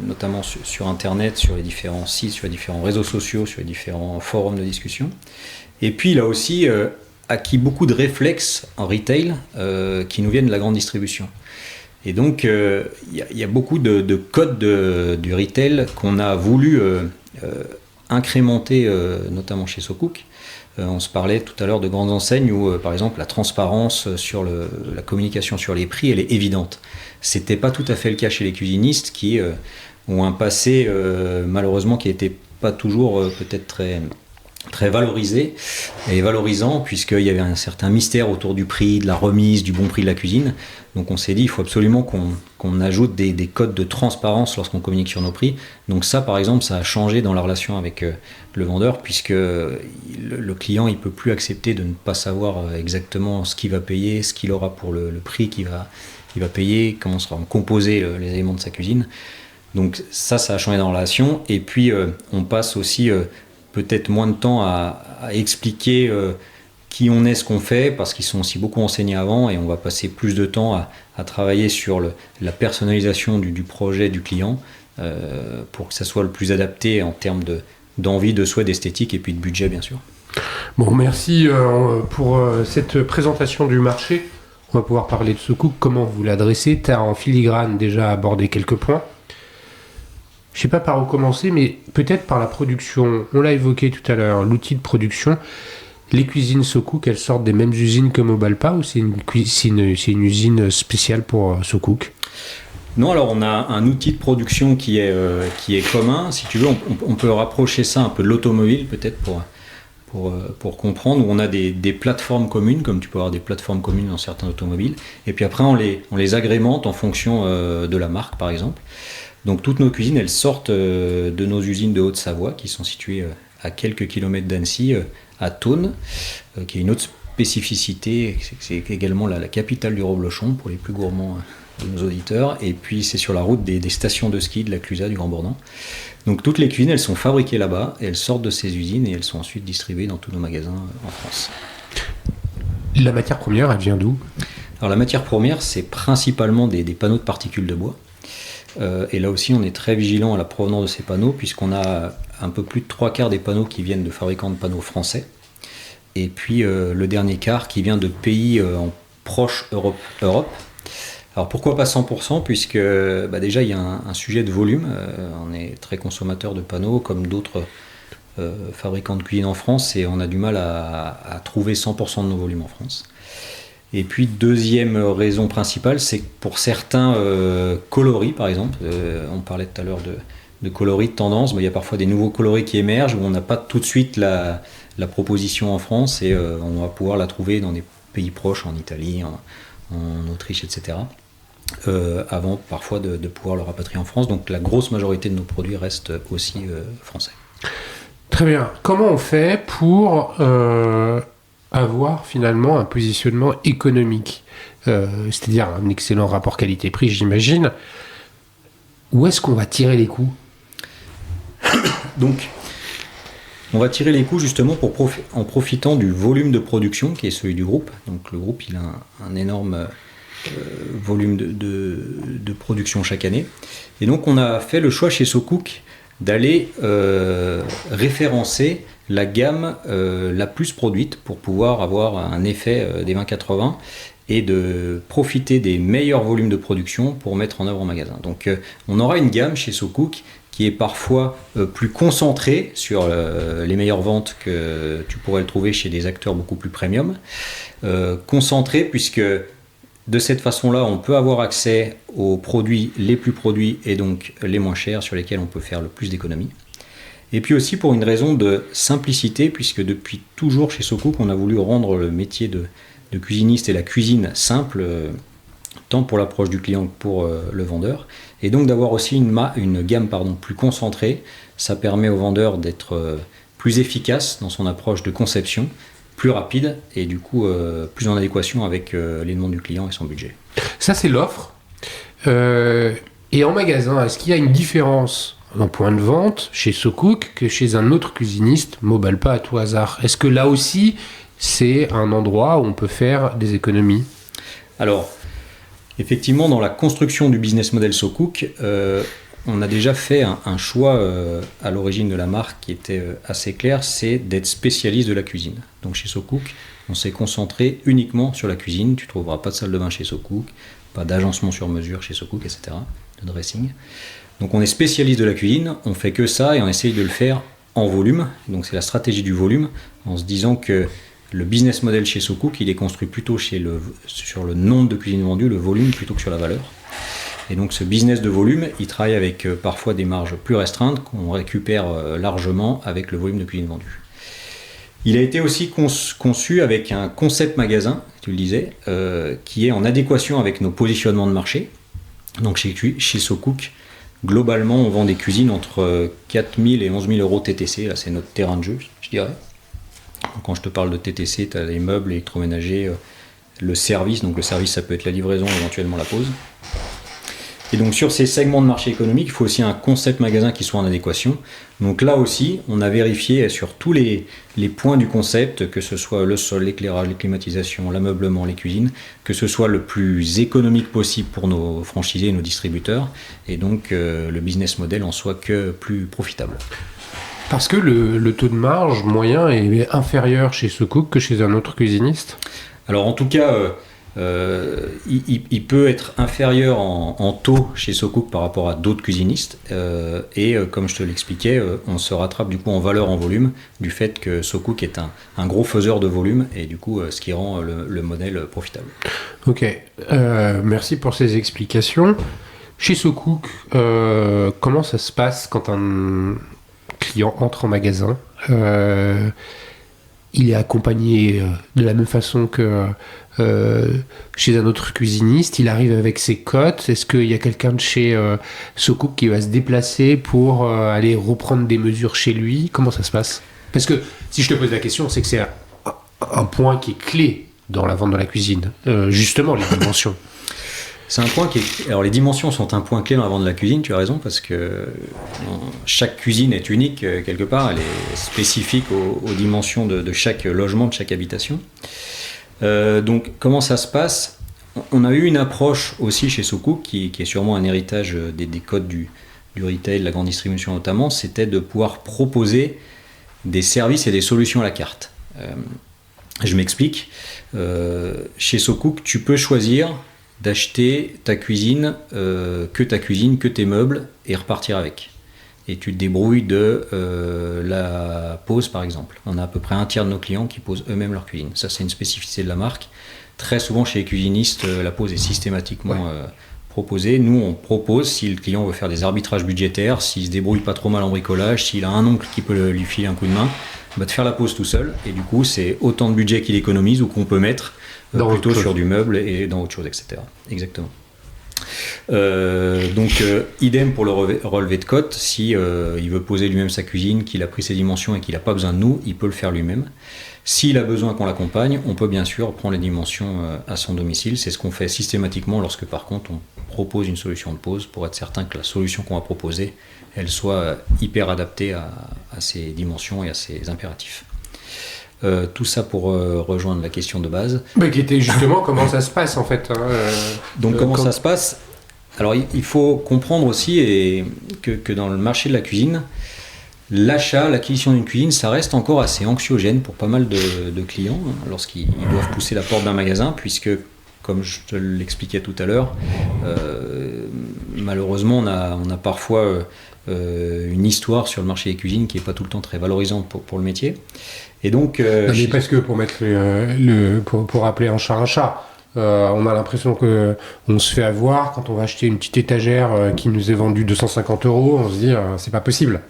notamment sur Internet, sur les différents sites, sur les différents réseaux sociaux, sur les différents forums de discussion. Et puis il a aussi acquis beaucoup de réflexes en retail qui nous viennent de la grande distribution. Et donc il y a beaucoup de codes du retail qu'on a voulu incrémenté notamment chez SoCook. On se parlait tout à l'heure de grandes enseignes où par exemple la transparence sur la communication sur les prix elle est évidente. C'était pas tout à fait le cas chez les cuisinistes qui ont un passé malheureusement qui n'était pas toujours peut-être très valorisé et valorisant puisqu'il y avait un certain mystère autour du prix, de la remise, du bon prix de la cuisine. Donc on s'est dit il faut absolument qu'on ajoute des codes de transparence lorsqu'on communique sur nos prix. Donc ça par exemple ça a changé dans la relation avec le vendeur puisque le client il peut plus accepter de ne pas savoir exactement ce qu'il va payer, ce qu'il aura pour le prix qu'il va payer, comment sera composé les éléments de sa cuisine. Donc ça a changé dans la relation et puis on passe aussi peut-être moins de temps à expliquer qui on est, ce qu'on fait, parce qu'ils sont aussi beaucoup enseignés avant et on va passer plus de temps à travailler sur la personnalisation du projet du client pour que ça soit le plus adapté en termes d'envie, de souhait, d'esthétique et puis de budget bien sûr. Bon, merci pour cette présentation du marché. On va pouvoir parler de SoCook, comment vous l'adressez. Tu as en filigrane déjà abordé quelques points. Je ne sais pas par où commencer, mais peut-être par la production. On l'a évoqué tout à l'heure, l'outil de production. Les cuisines SoCook, elles sortent des mêmes usines que Mobalpa ou c'est une usine spéciale pour SoCook? Non, alors on a un outil de production qui est commun. Si tu veux, on peut rapprocher ça un peu de l'automobile peut-être pour comprendre, où on a des plateformes communes, comme tu peux avoir des plateformes communes dans certains automobiles, et puis après on les agrémente en fonction de la marque par exemple. Donc toutes nos cuisines, elles sortent de nos usines de Haute-Savoie, qui sont situées à quelques kilomètres d'Annecy, à Thônes, qui est une autre spécificité, c'est également la capitale du reblochon pour les plus gourmands de nos auditeurs, et puis c'est sur la route des stations de ski de la Clusaz, du Grand Bornand. Donc toutes les cuisines, elles sont fabriquées là-bas, et elles sortent de ces usines, et elles sont ensuite distribuées dans tous nos magasins en France. La matière première, elle vient d'où? Alors la matière première, c'est principalement des panneaux de particules de bois. Et là aussi, on est très vigilant à la provenance de ces panneaux, puisqu'on a un peu plus de 3/4 des panneaux qui viennent de fabricants de panneaux français, et puis le dernier quart qui vient de pays en proche Europe. Alors pourquoi pas 100%, puisque déjà il y a un sujet de volume, on est très consommateur de panneaux comme d'autres fabricants de cuisine en France, et on a du mal à trouver 100% de nos volumes en France. Et puis deuxième raison principale, c'est que pour certains coloris par exemple, on parlait tout à l'heure de coloris de tendance, mais il y a parfois des nouveaux coloris qui émergent où on n'a pas tout de suite la proposition en France, et on va pouvoir la trouver dans des pays proches, en Italie, en Autriche, etc. Avant parfois de pouvoir le rapatrier en France. Donc la grosse majorité de nos produits restent aussi français. Très bien. Comment on fait pour avoir finalement un positionnement économique, c'est-à-dire un excellent rapport qualité-prix, j'imagine? Où est-ce qu'on va tirer les coups? Donc, on va tirer les coups justement en profitant du volume de production qui est celui du groupe. Donc le groupe, il a un énorme volume de production chaque année. Et donc on a fait le choix chez SoCook d'aller référencer la gamme la plus produite pour pouvoir avoir un effet des 20-80 et de profiter des meilleurs volumes de production pour mettre en œuvre en magasin. Donc on aura une gamme chez SoCook qui est parfois plus concentrée sur les meilleures ventes que tu pourrais le trouver chez des acteurs beaucoup plus premium. Concentrée puisque de cette façon-là, on peut avoir accès aux produits les plus produits et donc les moins chers sur lesquels on peut faire le plus d'économies. Et puis aussi pour une raison de simplicité, puisque depuis toujours chez SoCook, on a voulu rendre le métier de cuisiniste et la cuisine simple, tant pour l'approche du client que pour le vendeur. Et donc d'avoir aussi une gamme plus concentrée, ça permet au vendeur d'être plus efficace dans son approche de conception, plus rapide et du coup plus en adéquation avec les demandes du client et son budget. Ça c'est l'offre. Et en magasin, est-ce qu'il y a une différence en point de vente chez SoCook que chez un autre cuisiniste, Mobalpa à tout hasard? Est-ce que là aussi c'est un endroit où on peut faire des économies? Alors, effectivement, dans la construction du business model SoCook, on a déjà fait un choix à l'origine de la marque qui était assez clair, c'est d'être spécialiste de la cuisine. Donc chez SoCook, on s'est concentré uniquement sur la cuisine. Tu ne trouveras pas de salle de bain chez SoCook, pas d'agencement sur mesure chez SoCook, etc., de dressing. Donc on est spécialiste de la cuisine, on fait que ça et on essaye de le faire en volume. Donc c'est la stratégie du volume, en se disant que le business model chez SoCook, il est construit plutôt sur le nombre de cuisines vendues, le volume, plutôt que sur la valeur. Et donc ce business de volume, il travaille avec parfois des marges plus restreintes qu'on récupère largement avec le volume de cuisine vendue. Il a été aussi conçu avec un concept magasin, tu le disais, qui est en adéquation avec nos positionnements de marché. Donc chez SoCook, globalement, on vend des cuisines entre 4 000 et 11 000 euros TTC. Là, c'est notre terrain de jeu, je dirais. Donc, quand je te parle de TTC, tu as les meubles, l'électroménager, le service. Donc le service, ça peut être la livraison, éventuellement la pause. Et donc sur ces segments de marché économique, il faut aussi un concept magasin qui soit en adéquation. Donc là aussi, on a vérifié sur tous les points du concept, que ce soit le sol, l'éclairage, les climatisations, l'ameublement, les cuisines, que ce soit le plus économique possible pour nos franchisés et nos distributeurs, et donc le business model en soit que plus profitable. Parce que le taux de marge moyen est inférieur chez SoCook que chez un autre cuisiniste. Alors en tout cas, il peut être inférieur en taux chez SoCook par rapport à d'autres cuisinistes, et comme je te l'expliquais, on se rattrape du coup en valeur, en volume, du fait que SoCook est un gros faiseur de volume, et du coup ce qui rend le modèle profitable. Ok, merci pour ces explications. Chez SoCook, comment ça se passe quand un client entre en magasin? Il est accompagné de la même façon que chez un autre cuisiniste. Il arrive avec ses cotes. Est-ce qu'il y a quelqu'un de chez SoCook qui va se déplacer pour aller reprendre des mesures chez lui? Comment ça se passe? Parce que si je te pose la question, c'est que c'est un point qui est clé dans la vente de la cuisine. Justement, les dimensions. C'est un point qui est... Alors les dimensions sont un point clé dans la vente de la cuisine, tu as raison, parce que chaque cuisine est unique quelque part, elle est spécifique aux dimensions de chaque logement, de chaque habitation. Donc comment ça se passe? On a eu une approche aussi chez SoCook, qui est sûrement un héritage des codes du retail, de la grande distribution notamment, c'était de pouvoir proposer des services et des solutions à la carte. Je m'explique. Chez SoCook, tu peux choisir d'acheter ta cuisine, que tes meubles, et repartir avec. Et tu te débrouilles de la pose par exemple. On a à peu près un tiers de nos clients qui posent eux-mêmes leur cuisine. Ça, c'est une spécificité de la marque. Très souvent chez les cuisinistes, la pose est systématiquement proposée. Nous, on propose, si le client veut faire des arbitrages budgétaires, s'il se débrouille pas trop mal en bricolage, s'il a un oncle qui peut lui filer un coup de main, de faire la pose tout seul. Et du coup, c'est autant de budget qu'il économise ou qu'on peut mettre plutôt sur du meuble et dans autre chose, etc. Exactement. Donc idem pour le relevé de cote. Si il veut poser lui-même sa cuisine, qu'il a pris ses dimensions et qu'il n'a pas besoin de nous, il peut le faire lui-même. S'il a besoin qu'on l'accompagne, on peut bien sûr prendre les dimensions à son domicile. C'est ce qu'on fait systématiquement lorsque par contre on propose une solution de pose, pour être certain que la solution qu'on va proposer, elle soit hyper adaptée à ses dimensions et à ses impératifs. Tout ça pour rejoindre la question de base. Mais qui était justement comment ça se passe en fait. Donc comment ça se passe? Alors il faut comprendre aussi que dans le marché de la cuisine, l'acquisition d'une cuisine, ça reste encore assez anxiogène pour pas mal de clients lorsqu'ils doivent pousser la porte d'un magasin, puisque comme je te l'expliquais tout à l'heure, malheureusement on a parfois une histoire sur le marché des cuisines qui n'est pas tout le temps très valorisante pour le métier. Et donc, mais parce que pour mettre pour appeler un chat, on a l'impression que on se fait avoir quand on va acheter une petite étagère qui nous est vendue 250 €. On se dit c'est pas possible.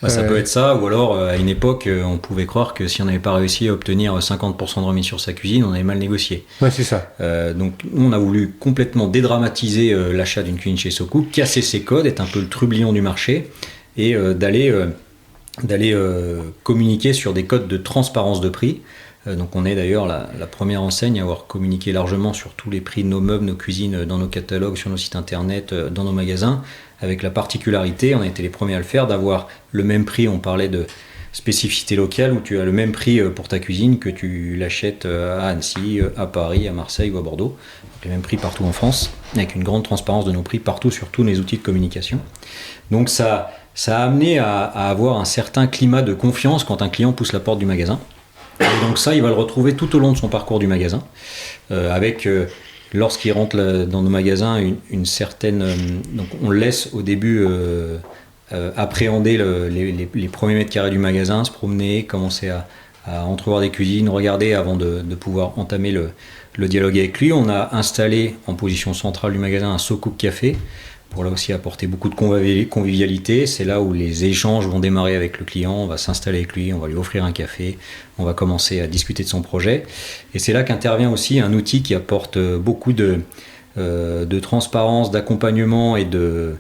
Ça peut être ça, ou alors à une époque on pouvait croire que si on n'avait pas réussi à obtenir 50% de remise sur sa cuisine, on avait mal négocié. Ouais, c'est ça. Donc nous on a voulu complètement dédramatiser l'achat d'une cuisine chez SoCook, casser ses codes, être un peu le trublion du marché, et d'aller communiquer sur des codes de transparence de prix. Donc on est d'ailleurs la première enseigne à avoir communiqué largement sur tous les prix de nos meubles, nos cuisines, dans nos catalogues, sur nos sites internet, dans nos magasins, avec la particularité, on a été les premiers à le faire, d'avoir le même prix. On parlait de spécificité locale, où tu as le même prix pour ta cuisine que tu l'achètes à Annecy, à Paris, à Marseille ou à Bordeaux. Donc les mêmes prix partout en France, avec une grande transparence de nos prix partout sur tous les outils de communication. Donc ça a amené à avoir un certain climat de confiance quand un client pousse la porte du magasin. Et donc ça, il va le retrouver tout au long de son parcours du magasin, avec lorsqu'il rentre dans nos magasins une certaine... donc on le laisse au début appréhender les premiers mètres carrés du magasin, se promener, commencer à entrevoir des cuisines, regarder avant de pouvoir entamer le dialogue avec lui. On a installé en position centrale du magasin un SoCook Café, pour là aussi apporter beaucoup de convivialité. C'est là où les échanges vont démarrer avec le client. On va s'installer avec lui, on va lui offrir un café, on va commencer à discuter de son projet. Et c'est là qu'intervient aussi un outil qui apporte beaucoup de transparence, d'accompagnement et de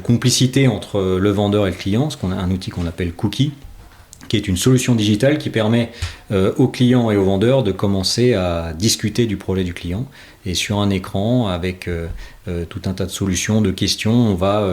complicité entre le vendeur et le client, un outil qu'on appelle Cookie, qui est une solution digitale qui permet aux clients et aux vendeurs de commencer à discuter du projet du client. Et sur un écran, avec tout un tas de solutions, de questions, on va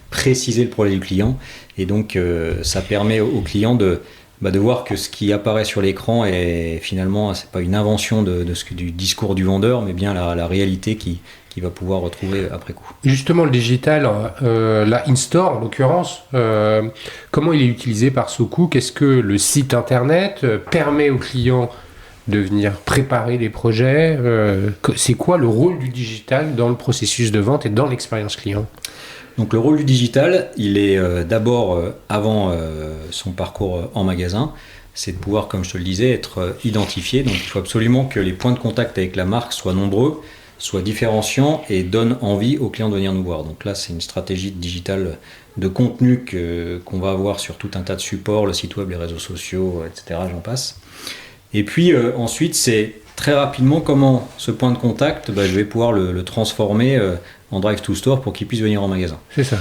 préciser le projet du client. Et donc, ça permet aux clients de voir que ce qui apparaît sur l'écran est finalement, c'est pas une invention du discours du vendeur, mais bien la réalité qu'il va pouvoir retrouver après coup. Justement, le digital, la in-store en l'occurrence, comment il est utilisé par SoCook? Est-ce que le site internet permet aux clients de venir préparer les projets? C'est quoi le rôle du digital dans le processus de vente et dans l'expérience client? Donc le rôle du digital, il est d'abord, avant son parcours en magasin, c'est de pouvoir, comme je te le disais, être identifié. Donc il faut absolument que les points de contact avec la marque soient nombreux, soient différenciants et donnent envie aux clients de venir nous voir. Donc là, c'est une stratégie digitale de contenu qu'on va avoir sur tout un tas de supports, le site web, les réseaux sociaux, etc. J'en passe. Et puis ensuite, c'est très rapidement comment ce point de contact, je vais pouvoir le transformer en drive to store pour qu'il puisse venir en magasin. C'est ça.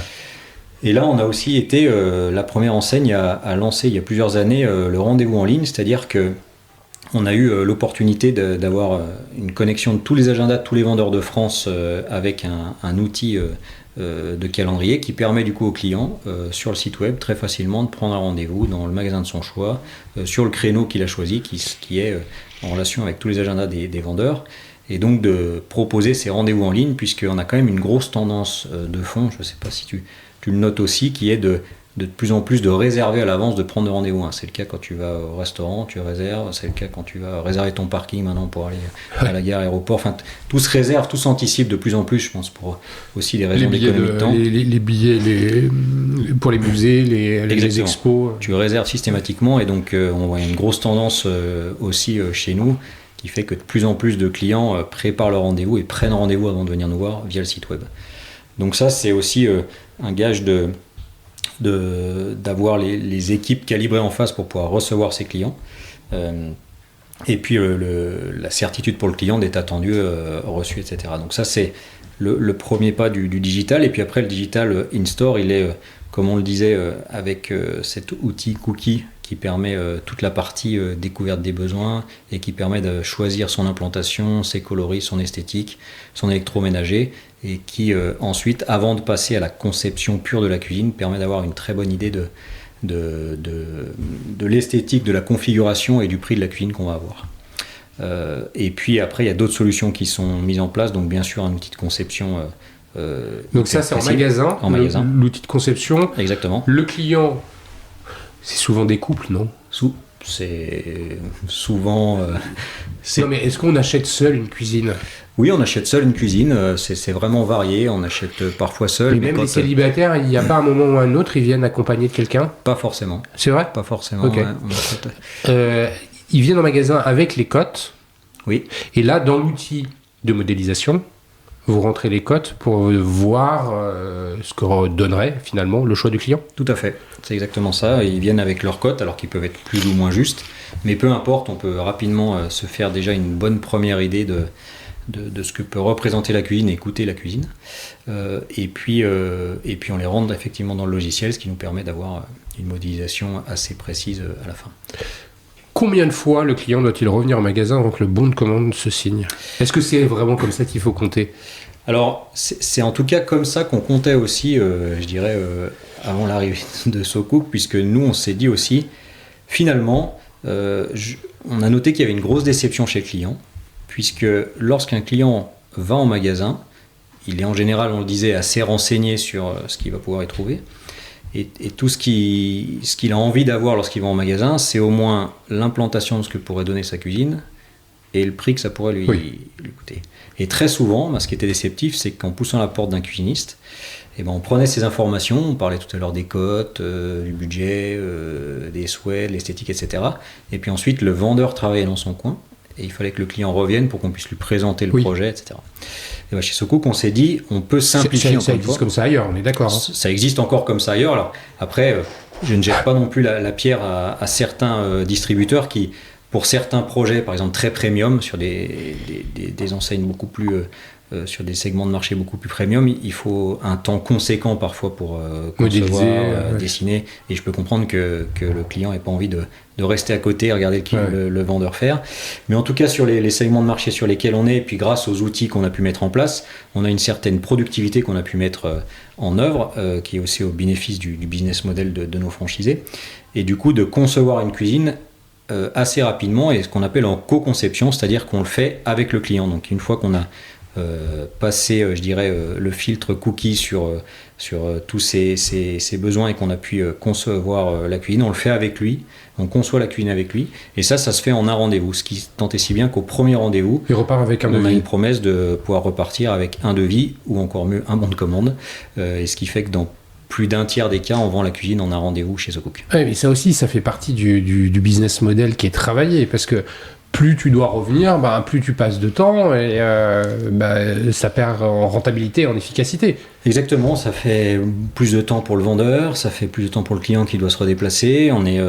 Et là, on a aussi été la première enseigne à lancer il y a plusieurs années le rendez-vous en ligne, c'est-à-dire que on a eu l'opportunité d'avoir une connexion de tous les agendas de tous les vendeurs de France avec un outil de calendrier qui permet du coup au client sur le site web très facilement de prendre un rendez-vous dans le magasin de son choix sur le créneau qu'il a choisi qui est en relation avec tous les agendas des vendeurs et donc de proposer ces rendez-vous en ligne puisqu'on a quand même une grosse tendance de fond, je ne sais pas si tu le notes aussi, qui est de plus en plus de réserver à l'avance, de prendre rendez-vous. C'est le cas quand tu vas au restaurant, tu réserves. C'est le cas quand tu vas réserver ton parking maintenant pour aller à la gare, aéroport. Enfin, tout se réserve, tout s'anticipe de plus en plus, je pense, pour aussi des raisons d'économie de temps. Les billets pour les musées, les expos. Tu réserves systématiquement et donc on voit une grosse tendance aussi chez nous qui fait que de plus en plus de clients préparent leur rendez-vous et prennent rendez-vous avant de venir nous voir via le site web. Donc ça, c'est aussi un gage d'avoir les équipes calibrées en face pour pouvoir recevoir ses clients et puis la certitude pour le client d'être attendu, reçu, etc. Donc ça c'est le premier pas du digital et puis après le digital in-store il est comme on le disait avec cet outil Cookie qui permet toute la partie découverte des besoins et qui permet de choisir son implantation, ses coloris, son esthétique, son électroménager et qui ensuite, avant de passer à la conception pure de la cuisine, permet d'avoir une très bonne idée de l'esthétique, de la configuration et du prix de la cuisine qu'on va avoir. Et puis après, il y a d'autres solutions qui sont mises en place, donc bien sûr un outil de conception. Donc ça, c'est en magasin. L'outil de conception. Exactement. Le client, c'est souvent des couples, non ? C'est souvent... Non, mais est-ce qu'on achète seul une cuisine ? Oui, on achète seul une cuisine, c'est vraiment varié, on achète parfois seul. Mais même les célibataires, il n'y a pas un moment ou un autre, ils viennent accompagnés de quelqu'un ? Pas forcément. C'est vrai ? Pas forcément, okay. Ouais, ils viennent en magasin avec les cotes. Oui. Et là, dans l'outil de modélisation, vous rentrez les cotes pour voir ce que donnerait finalement le choix du client ? Tout à fait, c'est exactement ça. Ils viennent avec leurs cotes, alors qu'ils peuvent être plus ou moins justes. Mais peu importe, on peut rapidement se faire déjà une bonne première idée de ce que peut représenter la cuisine et coûter la cuisine. Et puis on les rentre effectivement dans le logiciel, ce qui nous permet d'avoir une modélisation assez précise à la fin. Combien de fois le client doit-il revenir au magasin avant que le bon de commande se signe ? Est-ce que c'est vraiment comme ça qu'il faut compter ? Alors, c'est en tout cas comme ça qu'on comptait aussi, je dirais, avant l'arrivée de SoCook, puisque nous, on s'est dit aussi, finalement, on a noté qu'il y avait une grosse déception chez le client, puisque lorsqu'un client va en magasin, il est en général, on le disait, assez renseigné sur ce qu'il va pouvoir y trouver. Et tout ce qu'il a envie d'avoir lorsqu'il va en magasin, c'est au moins l'implantation de ce que pourrait donner sa cuisine et le prix que ça pourrait lui coûter. Et très souvent, ce qui était déceptif, c'est qu'en poussant la porte d'un cuisiniste, on prenait ces informations, on parlait tout à l'heure des cotes, du budget, des souhaits, de l'esthétique, etc. Et puis ensuite, le vendeur travaillait dans son coin et il fallait que le client revienne pour qu'on puisse lui présenter le projet, etc. Et chez SoCook, on s'est dit, on peut simplifier. Ça existe comme ça ailleurs, on est d'accord. Ça existe encore comme ça ailleurs. Alors, après, je ne jette pas non plus la pierre à certains distributeurs qui, pour certains projets, par exemple très premium, sur des enseignes beaucoup plus sur des segments de marché beaucoup plus premium, il faut un temps conséquent parfois pour concevoir, dessiner. Et je peux comprendre que le client n'ait pas envie de rester à côté et regarder le vendeur faire. Mais en tout cas, sur les segments de marché sur lesquels on est, et puis grâce aux outils qu'on a pu mettre en place, on a une certaine productivité qu'on a pu mettre en œuvre, qui est aussi au bénéfice du business model de nos franchisés. Et du coup, de concevoir une cuisine assez rapidement, et ce qu'on appelle en co-conception, c'est-à-dire qu'on le fait avec le client. Donc une fois qu'on a passé, le filtre cookie sur tous ses besoins et qu'on a pu concevoir la cuisine, on le fait avec lui, on conçoit la cuisine avec lui, et ça se fait en un rendez-vous, ce qui tant et si bien qu'au premier rendez-vous, il repart avec un on devis. a une promesse de pouvoir repartir avec un devis, ou encore mieux, un bon de commande, et ce qui fait que dans plus d'un tiers des cas, on vend la cuisine en un rendez-vous chez SoCook. Oui, mais ça aussi, ça fait partie du business model qui est travaillé, parce que plus tu dois revenir, plus tu passes de temps, et ça perd en rentabilité, en efficacité. Exactement, ça fait plus de temps pour le vendeur, ça fait plus de temps pour le client qui doit se redéplacer. On est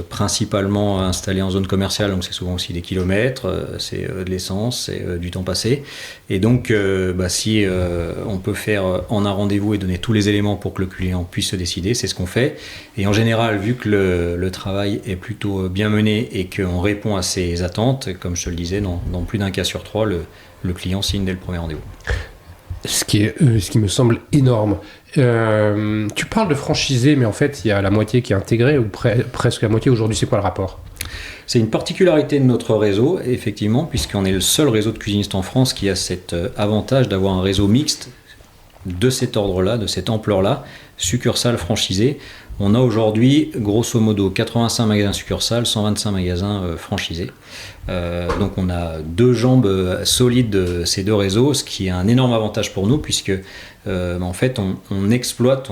principalement installé en zone commerciale, donc c'est souvent aussi des kilomètres, c'est de l'essence, c'est du temps passé. Et donc, si on peut faire en un rendez-vous et donner tous les éléments pour que le client puisse se décider, c'est ce qu'on fait. Et en général, vu que le travail est plutôt bien mené et qu'on répond à ses attentes, comme je te le disais, dans plus d'un cas sur 3, le client signe dès le premier rendez-vous. Ce qui me semble énorme. Tu parles de franchisé, mais en fait, il y a la moitié qui est intégrée, ou presque la moitié. Aujourd'hui, c'est quoi le rapport ? C'est une particularité de notre réseau, effectivement, puisqu'on est le seul réseau de cuisinistes en France qui a cet avantage d'avoir un réseau mixte de cet ordre-là, de cette ampleur-là, succursales franchisées. On a aujourd'hui, grosso modo, 85 magasins succursales, 125 magasins franchisés. Donc on a deux jambes solides de ces deux réseaux, ce qui est un énorme avantage pour nous, puisque en fait on exploite,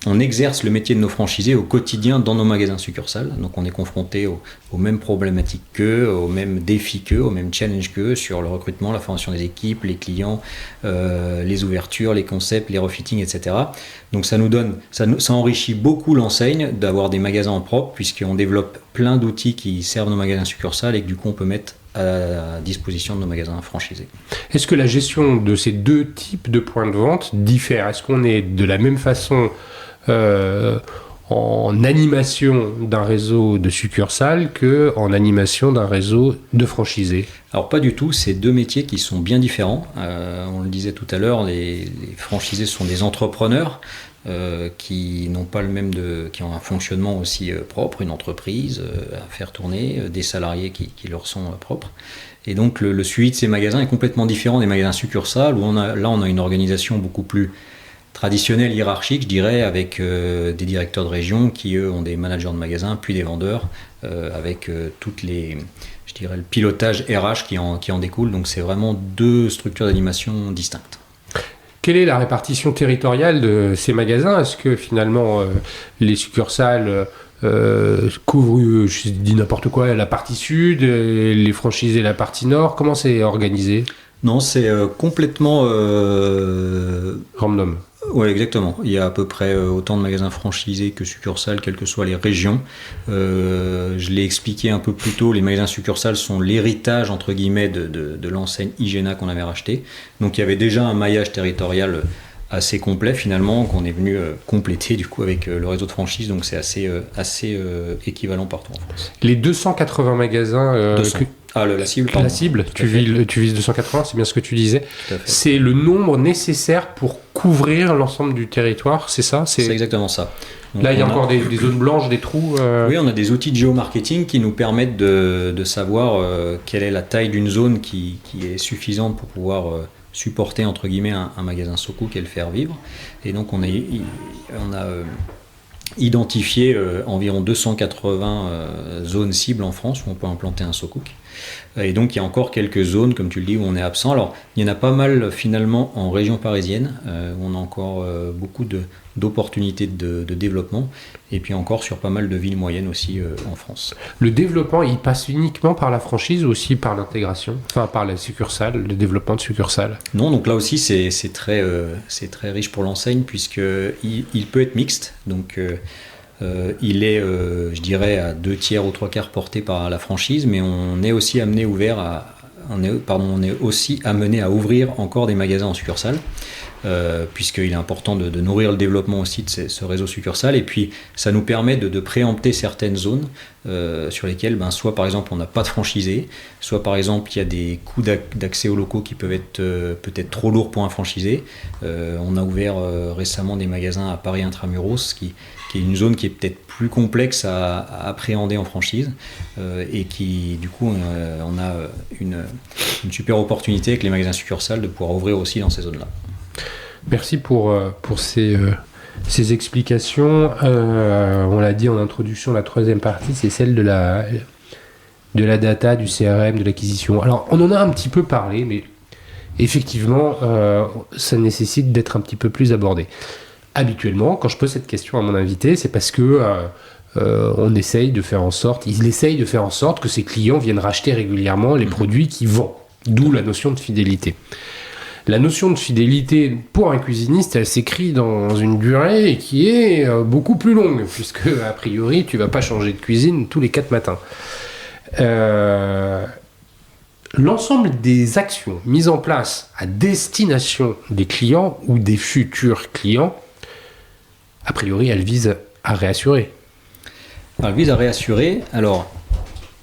on exerce le métier de nos franchisés au quotidien dans nos magasins succursales. Donc on est confronté aux mêmes problématiques qu'eux, aux mêmes défis qu'eux, aux mêmes challenges qu'eux sur le recrutement, la formation des équipes, les clients, les ouvertures, les concepts, les refittings, etc. Donc ça enrichit beaucoup l'enseigne d'avoir des magasins en propre, puisqu'on développe plein d'outils qui servent nos magasins succursales et que du coup on peut mettre à disposition de nos magasins franchisés. Est-ce que la gestion de ces deux types de points de vente diffère ? Est-ce qu'on est de la même façon en animation d'un réseau de succursales qu'en animation d'un réseau de franchisés ? Alors pas du tout, c'est deux métiers qui sont bien différents. On le disait tout à l'heure, les franchisés sont des entrepreneurs qui n'ont pas qui ont un fonctionnement aussi propre, une entreprise à faire tourner, des salariés qui leur sont propres. Et donc le suivi de ces magasins est complètement différent des magasins succursales où on a une organisation beaucoup plus traditionnelle, hiérarchique, je dirais, avec des directeurs de région qui, eux, ont des managers de magasins, puis des vendeurs, avec toutes les, je dirais, le pilotage RH qui en découle. Donc c'est vraiment deux structures d'animation distinctes. Quelle est la répartition territoriale de ces magasins ? Est-ce que finalement les succursales couvrent, je dis n'importe quoi, la partie sud, les franchisés la partie nord ? Comment c'est organisé ? Non, c'est complètement random. Oui, exactement. Il y a à peu près autant de magasins franchisés que succursales, quelles que soient les régions. Je l'ai expliqué un peu plus tôt, les magasins succursales sont l'héritage, entre guillemets, de l'enseigne Igena qu'on avait racheté. Donc il y avait déjà un maillage territorial assez complet finalement, qu'on est venu compléter du coup avec le réseau de franchise. Donc c'est assez équivalent partout en France. Les 280 magasins... 200. La cible, pardon. La cible, tu vises 280, c'est bien ce que tu disais. C'est le nombre nécessaire pour couvrir l'ensemble du territoire, c'est ça ? C'est exactement ça. Donc là, il y a encore des zones blanches, des trous Oui, on a des outils de géomarketing qui nous permettent de savoir quelle est la taille d'une zone qui est suffisante pour pouvoir supporter, entre guillemets, un magasin SoCook et le faire vivre. Et donc, on a identifié environ 280 zones cibles en France où on peut implanter un SoCook. Et donc il y a encore quelques zones, comme tu le dis, où on est absent. Alors il y en a pas mal finalement en région parisienne, où on a encore beaucoup d'opportunités de développement, et puis encore sur pas mal de villes moyennes aussi en France. Le développement, il passe uniquement par la franchise ou aussi par l'intégration, enfin par la succursale, le développement de succursale ? Non, donc là aussi c'est très riche pour l'enseigne, puisqu'il peut être mixte. Donc il est, je dirais, à 2 tiers ou 3 quarts porté par la franchise, mais on est aussi ouvert on est aussi amené à ouvrir encore des magasins en succursale. Puisqu'il est important de nourrir le développement aussi de ce réseau succursale, et puis ça nous permet de préempter certaines zones sur lesquelles soit par exemple on n'a pas de franchisé, soit par exemple il y a des coûts d'accès aux locaux qui peuvent être peut-être trop lourds pour un franchisé. On a ouvert récemment des magasins à Paris Intramuros qui est une zone qui est peut-être plus complexe à appréhender en franchise, et qui du coup on a une super opportunité avec les magasins succursales de pouvoir ouvrir aussi dans ces zones-là. Merci pour ces explications. On l'a dit en introduction, la troisième partie, c'est celle de la data, du CRM, de l'acquisition. Alors, on en a un petit peu parlé, mais effectivement, ça nécessite d'être un petit peu plus abordé. Habituellement, quand je pose cette question à mon invité, c'est parce que il essaye de faire en sorte que ses clients viennent racheter régulièrement les produits qu'il vend. D'où la notion de fidélité. La notion de fidélité pour un cuisiniste, elle s'écrit dans une durée qui est beaucoup plus longue, puisque a priori, tu vas pas changer de cuisine tous les 4 matins. L'ensemble des actions mises en place à destination des clients ou des futurs clients, a priori, elles visent à réassurer. Elle vise à réassurer. Alors,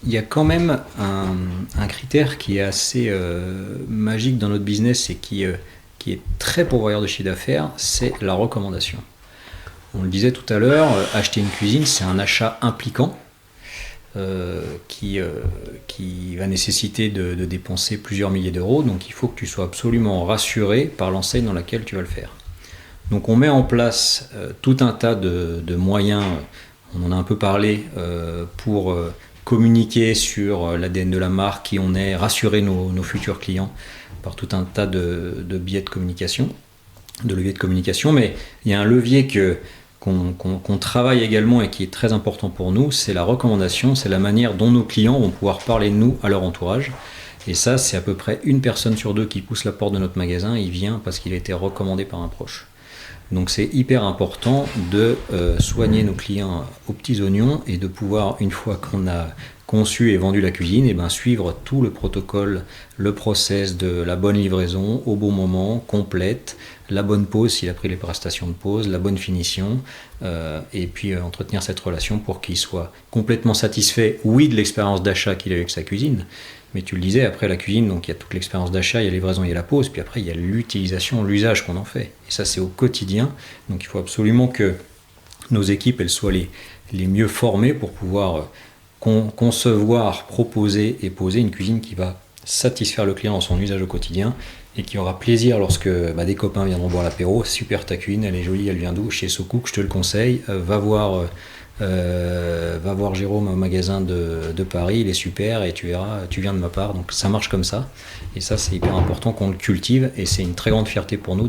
il y a quand même un critère qui est assez magique dans notre business et qui est très pourvoyeur de chiffre d'affaires, c'est la recommandation. On le disait tout à l'heure, acheter une cuisine, c'est un achat impliquant qui va nécessiter de dépenser plusieurs milliers d'euros. Donc il faut que tu sois absolument rassuré par l'enseigne dans laquelle tu vas le faire. Donc on met en place tout un tas de moyens, on en a un peu parlé, pour communiquer sur l'ADN de la marque, qui on est, rassurer nos futurs clients par tout un tas de biais de communication, de leviers de communication. Mais il y a un levier qu'on travaille également et qui est très important pour nous, c'est la recommandation, c'est la manière dont nos clients vont pouvoir parler de nous à leur entourage. Et ça, c'est à peu près 1 personne sur 2 qui pousse la porte de notre magasin, il vient parce qu'il a été recommandé par un proche. Donc c'est hyper important de soigner nos clients aux petits oignons et de pouvoir, une fois qu'on a conçu et vendu la cuisine, suivre tout le protocole, le process de la bonne livraison au bon moment, complète, la bonne pause s'il a pris les prestations de pause, la bonne finition, et puis entretenir cette relation pour qu'il soit complètement satisfait, oui, de l'expérience d'achat qu'il a eu avec sa cuisine. Mais tu le disais, après la cuisine, donc il y a toute l'expérience d'achat, il y a la livraison, il y a la pause, puis après il y a l'utilisation, l'usage qu'on en fait. Et ça, c'est au quotidien. Donc il faut absolument que nos équipes, elles soient les mieux formées pour pouvoir concevoir, proposer et poser une cuisine qui va satisfaire le client dans son usage au quotidien et qui aura plaisir lorsque des copains viendront boire l'apéro. Super, ta cuisine, elle est jolie, elle vient d'où? Chez SoCook, je te le conseille. Va voir Jérôme au magasin de Paris, il est super et tu verras, tu viens de ma part. Donc ça marche comme ça, et ça c'est hyper important qu'on le cultive, et c'est une très grande fierté pour nous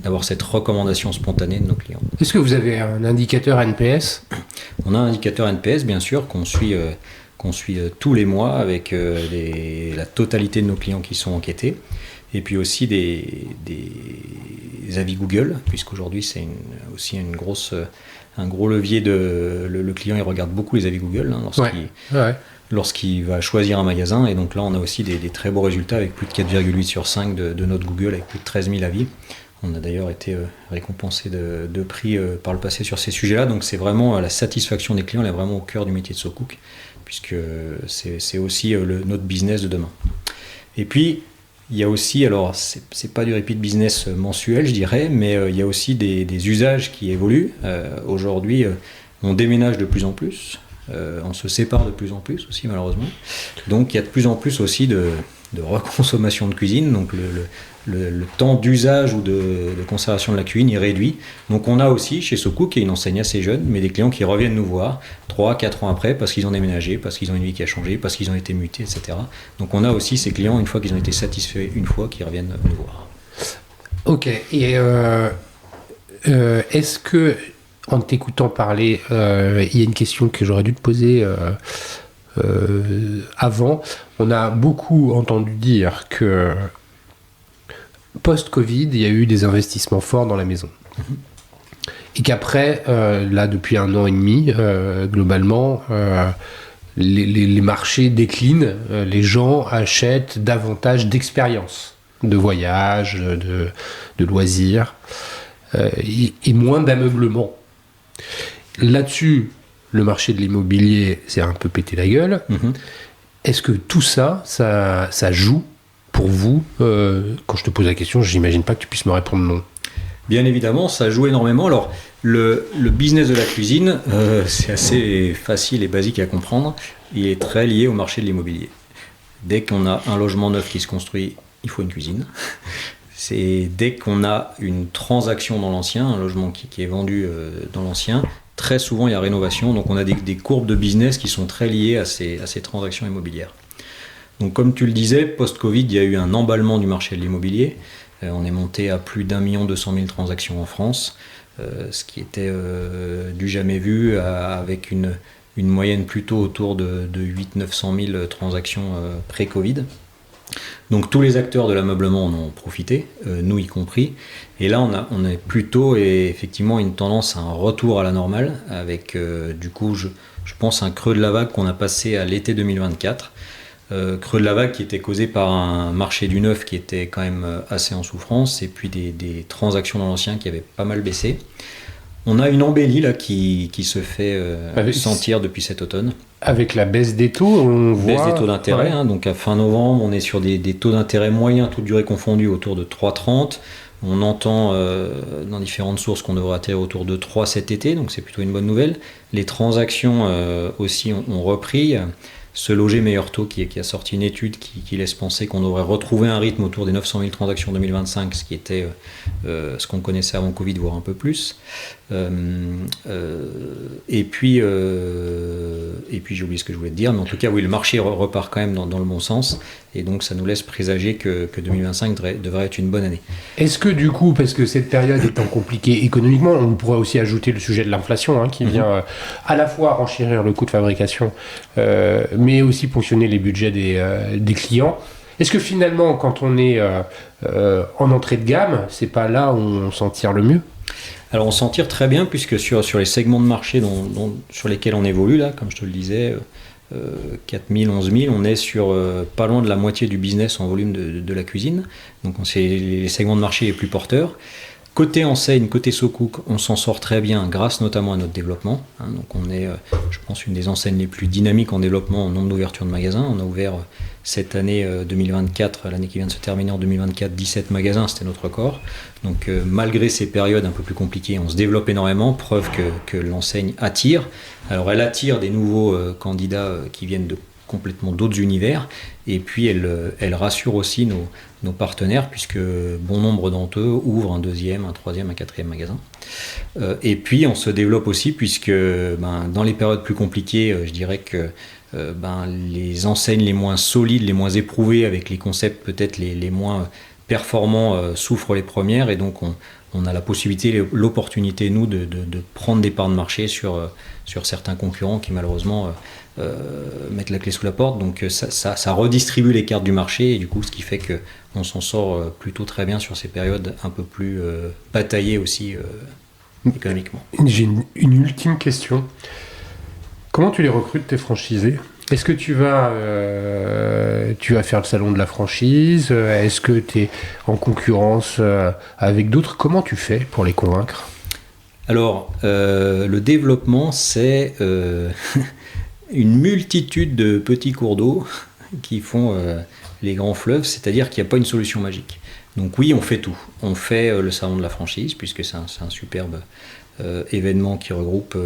d'avoir cette recommandation spontanée de nos clients. Est-ce que vous avez un indicateur NPS? On a un indicateur NPS bien sûr qu'on suit tous les mois avec la totalité de nos clients qui sont enquêtés, et puis aussi des avis Google, puisqu'aujourd'hui c'est aussi un gros levier le client, il regarde beaucoup les avis Google lorsqu'il va choisir un magasin, et donc là on a aussi des très beaux résultats avec plus de 4,8 sur 5 de notre Google, avec plus de 13 000 avis. On a d'ailleurs été récompensé de prix par le passé sur ces sujets-là, donc c'est vraiment la satisfaction des clients, elle est vraiment au cœur du métier de SoCook, puisque c'est aussi notre business de demain. Et puis il y a aussi, alors c'est pas du repeat business mensuel je dirais, mais il y a aussi des usages qui évoluent. Aujourd'hui on déménage de plus en plus, on se sépare de plus en plus aussi malheureusement, donc il y a de plus en plus aussi de reconsommation de cuisine, donc le temps d'usage ou de conservation de la cuisine est réduit. Donc on a aussi chez SoCook, qui est une enseigne assez jeune, mais des clients qui reviennent nous voir 3-4 ans après parce qu'ils ont déménagé, parce qu'ils ont une vie qui a changé, parce qu'ils ont été mutés, etc. Donc on a aussi ces clients, une fois qu'ils ont été satisfaits une fois, qui reviennent nous voir. Ok, et est-ce que, en t'écoutant parler, il y a une question que j'aurais dû te poser avant. On a beaucoup entendu dire que post-Covid, il y a eu des investissements forts dans la maison. Et qu'après, là, depuis 1 an et demi, globalement, les marchés déclinent, les gens achètent davantage d'expériences, de voyages, de loisirs, et moins d'ameublement. Là-dessus, le marché de l'immobilier s'est un peu pété la gueule. Est-ce que tout ça joue pour vous? Quand je te pose la question, j'imagine pas que tu puisses me répondre non. Bien évidemment, ça joue énormément. Alors, le business de la cuisine, c'est assez facile et basique à comprendre. Il est très lié au marché de l'immobilier. Dès qu'on a un logement neuf qui se construit, il faut une cuisine. C'est dès qu'on a une transaction dans l'ancien, un logement qui est vendu dans l'ancien, très souvent il y a rénovation. Donc on a des courbes de business qui sont très liées à ces transactions immobilières. Donc comme tu le disais, post-Covid, il y a eu un emballement du marché de l'immobilier. On est monté à plus d'1 200 000 transactions en France, ce qui était du jamais vu, avec une moyenne plutôt autour de 800 000 transactions pré-Covid. Donc tous les acteurs de l'ameublement en ont profité, nous y compris. Et là, on est plutôt effectivement une tendance à un retour à la normale, avec du coup, je pense, un creux de la vague qu'on a passé à l'été 2024. Creux de la vague qui était causé par un marché du neuf qui était quand même assez en souffrance, et puis des transactions dans l'ancien qui avaient pas mal baissé. On a une embellie là qui se fait sentir depuis cet automne. Avec la baisse des taux, on voit... Baisse des taux d'intérêt, ouais. Donc à fin novembre, on est sur des taux d'intérêt moyens, toute durée confondue, autour de 3,30. On entend dans différentes sources qu'on devrait atterrir autour de 3 cet été, donc c'est plutôt une bonne nouvelle. Les transactions aussi ont repris. Se loger meilleur taux qui a sorti une étude qui laisse penser qu'on devrait retrouver un rythme autour des 900 000 transactions en 2025, ce qui était ce qu'on connaissait avant Covid, voire un peu plus. Et puis j'ai oublié ce que je voulais te dire, mais en tout cas oui, le marché repart quand même dans le bon sens, et donc ça nous laisse présager que 2025 devrait être une bonne année. Est-ce que du coup, parce que cette période étant compliquée économiquement, on pourrait aussi ajouter le sujet de l'inflation qui vient à la fois renchérir le coût de fabrication, mais aussi ponctionner les budgets des clients. Est-ce que finalement, quand on est en entrée de gamme, c'est pas là où on s'en tire le mieux? Alors on s'en tire très bien, puisque sur les segments de marché sur lesquels on évolue, là, comme je te le disais, 4 000, 11 000, on est sur pas loin de la moitié du business en volume de la cuisine. Donc c'est les segments de marché les plus porteurs. Côté enseigne, côté SoCook, on s'en sort très bien grâce notamment à notre développement. Donc on est, je pense, une des enseignes les plus dynamiques en développement en nombre d'ouvertures de magasins. On a ouvert cette année 2024, l'année qui vient de se terminer en 2024, 17 magasins, c'était notre record. Donc malgré ces périodes un peu plus compliquées, on se développe énormément, preuve que l'enseigne attire. Alors elle attire des nouveaux candidats qui viennent de complètement d'autres univers, et puis elle rassure aussi nos partenaires, puisque bon nombre d'entre eux ouvrent un deuxième, un troisième, un quatrième magasin. Et puis on se développe aussi, puisque dans les périodes plus compliquées, je dirais que les enseignes les moins solides, les moins éprouvées, avec les concepts peut-être les moins performants, souffrent les premières, et donc on a la possibilité, l'opportunité, nous, de prendre des parts de marché sur certains concurrents qui malheureusement mettent la clé sous la porte. Donc ça redistribue les cartes du marché, et du coup ce qui fait qu'on s'en sort plutôt très bien sur ces périodes un peu plus bataillées aussi économiquement. J'ai une ultime question. Comment tu les recrutes, tes franchisés ? Est-ce que tu vas faire le salon de la franchise ? Est-ce que tu es en concurrence avec d'autres ? Comment tu fais pour les convaincre ? Alors, le développement, c'est une multitude de petits cours d'eau qui font les grands fleuves, c'est-à-dire qu'il n'y a pas une solution magique. Donc oui, on fait tout. On fait le salon de la franchise, puisque c'est un superbe événement qui regroupe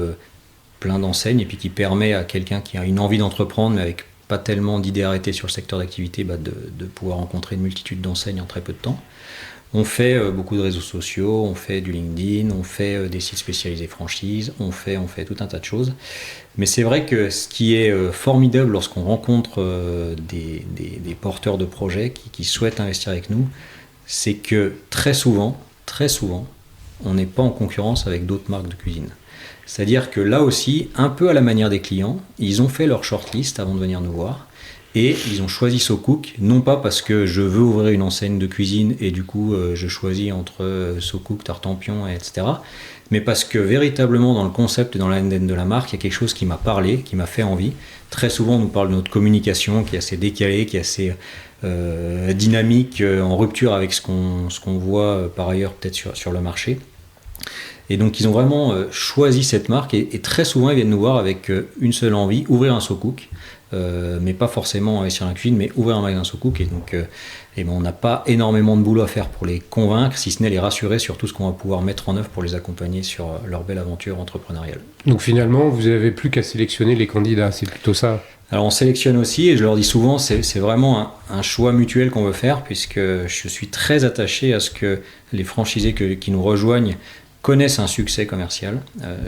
plein d'enseignes, et puis qui permet à quelqu'un qui a une envie d'entreprendre, mais avec pas tellement d'idées arrêtées sur le secteur d'activité, de pouvoir rencontrer une multitude d'enseignes en très peu de temps. On fait beaucoup de réseaux sociaux, on fait du LinkedIn, on fait des sites spécialisés franchise, on fait tout un tas de choses. Mais c'est vrai que ce qui est formidable lorsqu'on rencontre des porteurs de projets qui souhaitent investir avec nous, c'est que très souvent, on n'est pas en concurrence avec d'autres marques de cuisine. C'est-à-dire que là aussi, un peu à la manière des clients, ils ont fait leur shortlist avant de venir nous voir. Et ils ont choisi SoCook, non pas parce que je veux ouvrir une enseigne de cuisine et du coup je choisis entre SoCook, Tartampion, etc. Mais parce que véritablement dans le concept et dans l'ADN de la marque, il y a quelque chose qui m'a parlé, qui m'a fait envie. Très souvent on nous parle de notre communication qui est assez décalée, qui est assez dynamique, en rupture avec ce qu'on voit par ailleurs peut-être sur le marché. Et donc ils ont vraiment choisi cette marque et très souvent ils viennent nous voir avec une seule envie, ouvrir un SoCook. Mais pas forcément investir dans la cuisine, mais ouvrir un magasin SoCook. Et donc on n'a pas énormément de boulot à faire pour les convaincre, si ce n'est les rassurer sur tout ce qu'on va pouvoir mettre en œuvre pour les accompagner sur leur belle aventure entrepreneuriale. Donc finalement, vous n'avez plus qu'à sélectionner les candidats, c'est plutôt ça? Alors on sélectionne aussi, et je leur dis souvent, c'est vraiment un choix mutuel qu'on veut faire, puisque je suis très attaché à ce que les franchisés qui nous rejoignent connaissent un succès commercial.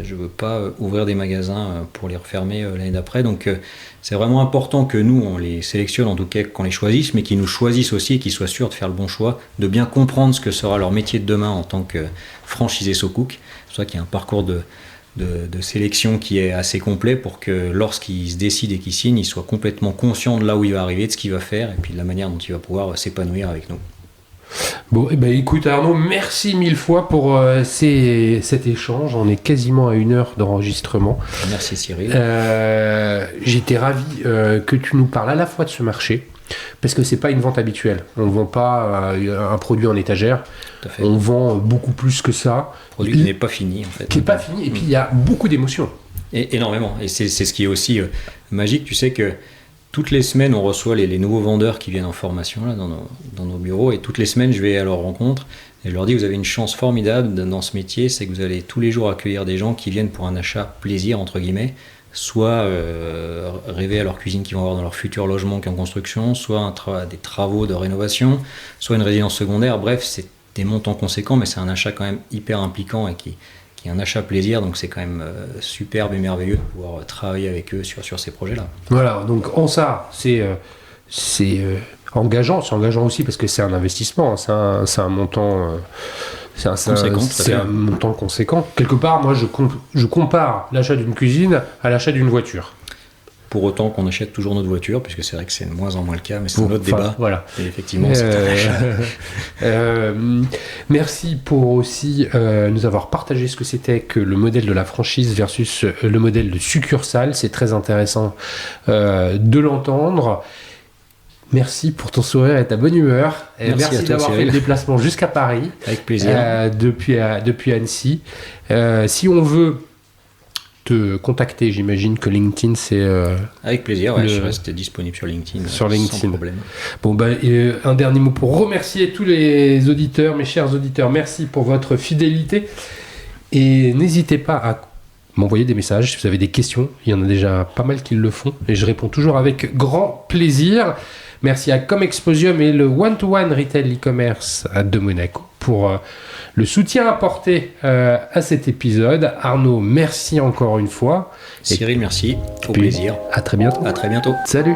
Je ne veux pas ouvrir des magasins pour les refermer l'année d'après. Donc c'est vraiment important que nous, on les sélectionne, en tout cas qu'on les choisisse, mais qu'ils nous choisissent aussi et qu'ils soient sûrs de faire le bon choix, de bien comprendre ce que sera leur métier de demain en tant que franchisé SoCook. C'est pour ça qu'il y a un parcours de sélection qui est assez complet pour que lorsqu'il se décide et qu'il signe, il soit complètement conscient de là où il va arriver, de ce qu'il va faire et puis de la manière dont il va pouvoir s'épanouir avec nous. Bon, et écoute Arnaud, merci mille fois pour cet échange. On est quasiment à 1 heure d'enregistrement. Merci Cyril. J'étais ravi que tu nous parles à la fois de ce marché, parce que c'est pas une vente habituelle. On ne vend pas un produit en étagère. On vend beaucoup plus que ça. Produit qui n'est pas fini en fait. Qui n'est pas fini, et puis il y a beaucoup d'émotions. Et énormément. Et c'est ce qui est aussi magique. Tu sais que toutes les semaines, on reçoit les nouveaux vendeurs qui viennent en formation là, dans nos bureaux. Et toutes les semaines, je vais à leur rencontre et je leur dis, vous avez une chance formidable dans ce métier, c'est que vous allez tous les jours accueillir des gens qui viennent pour un achat plaisir, entre guillemets, soit rêver à leur cuisine qu'ils vont avoir dans leur futur logement qui est en construction, soit des travaux de rénovation, soit une résidence secondaire. Bref, c'est des montants conséquents, mais c'est un achat quand même hyper impliquant et qui est un achat plaisir, donc c'est quand même superbe et merveilleux de pouvoir travailler avec eux sur ces projets-là. Voilà, donc en ça, c'est engageant. C'est engageant aussi parce que c'est un investissement, c'est un montant... C'est un montant conséquent. Quelque part, moi, je compare l'achat d'une cuisine à l'achat d'une voiture. Pour autant qu'on achète toujours notre voiture, puisque c'est vrai que c'est de moins en moins le cas, mais c'est un autre débat. Voilà. Et effectivement, c'est un achat. Merci pour aussi nous avoir partagé ce que c'était que le modèle de la franchise versus le modèle de succursale. C'est très intéressant de l'entendre. Merci pour ton sourire et ta bonne humeur. Merci d'avoir fait le déplacement jusqu'à Paris. Avec plaisir. Depuis Annecy. Si on veut te contacter, j'imagine que LinkedIn c'est... Avec plaisir, je reste disponible sur LinkedIn. Sans problème. Bon, un dernier mot pour remercier tous les auditeurs, mes chers auditeurs. Merci pour votre fidélité. Et n'hésitez pas à m'envoyer des messages si vous avez des questions. Il y en a déjà pas mal qui le font et je réponds toujours avec grand plaisir. Merci à Comexposium et le One-to-One Retail e-commerce de Monaco pour le soutien apporté à cet épisode. Arnaud, merci encore une fois. Cyril, merci. Au plaisir. À très bientôt. À très bientôt. Salut.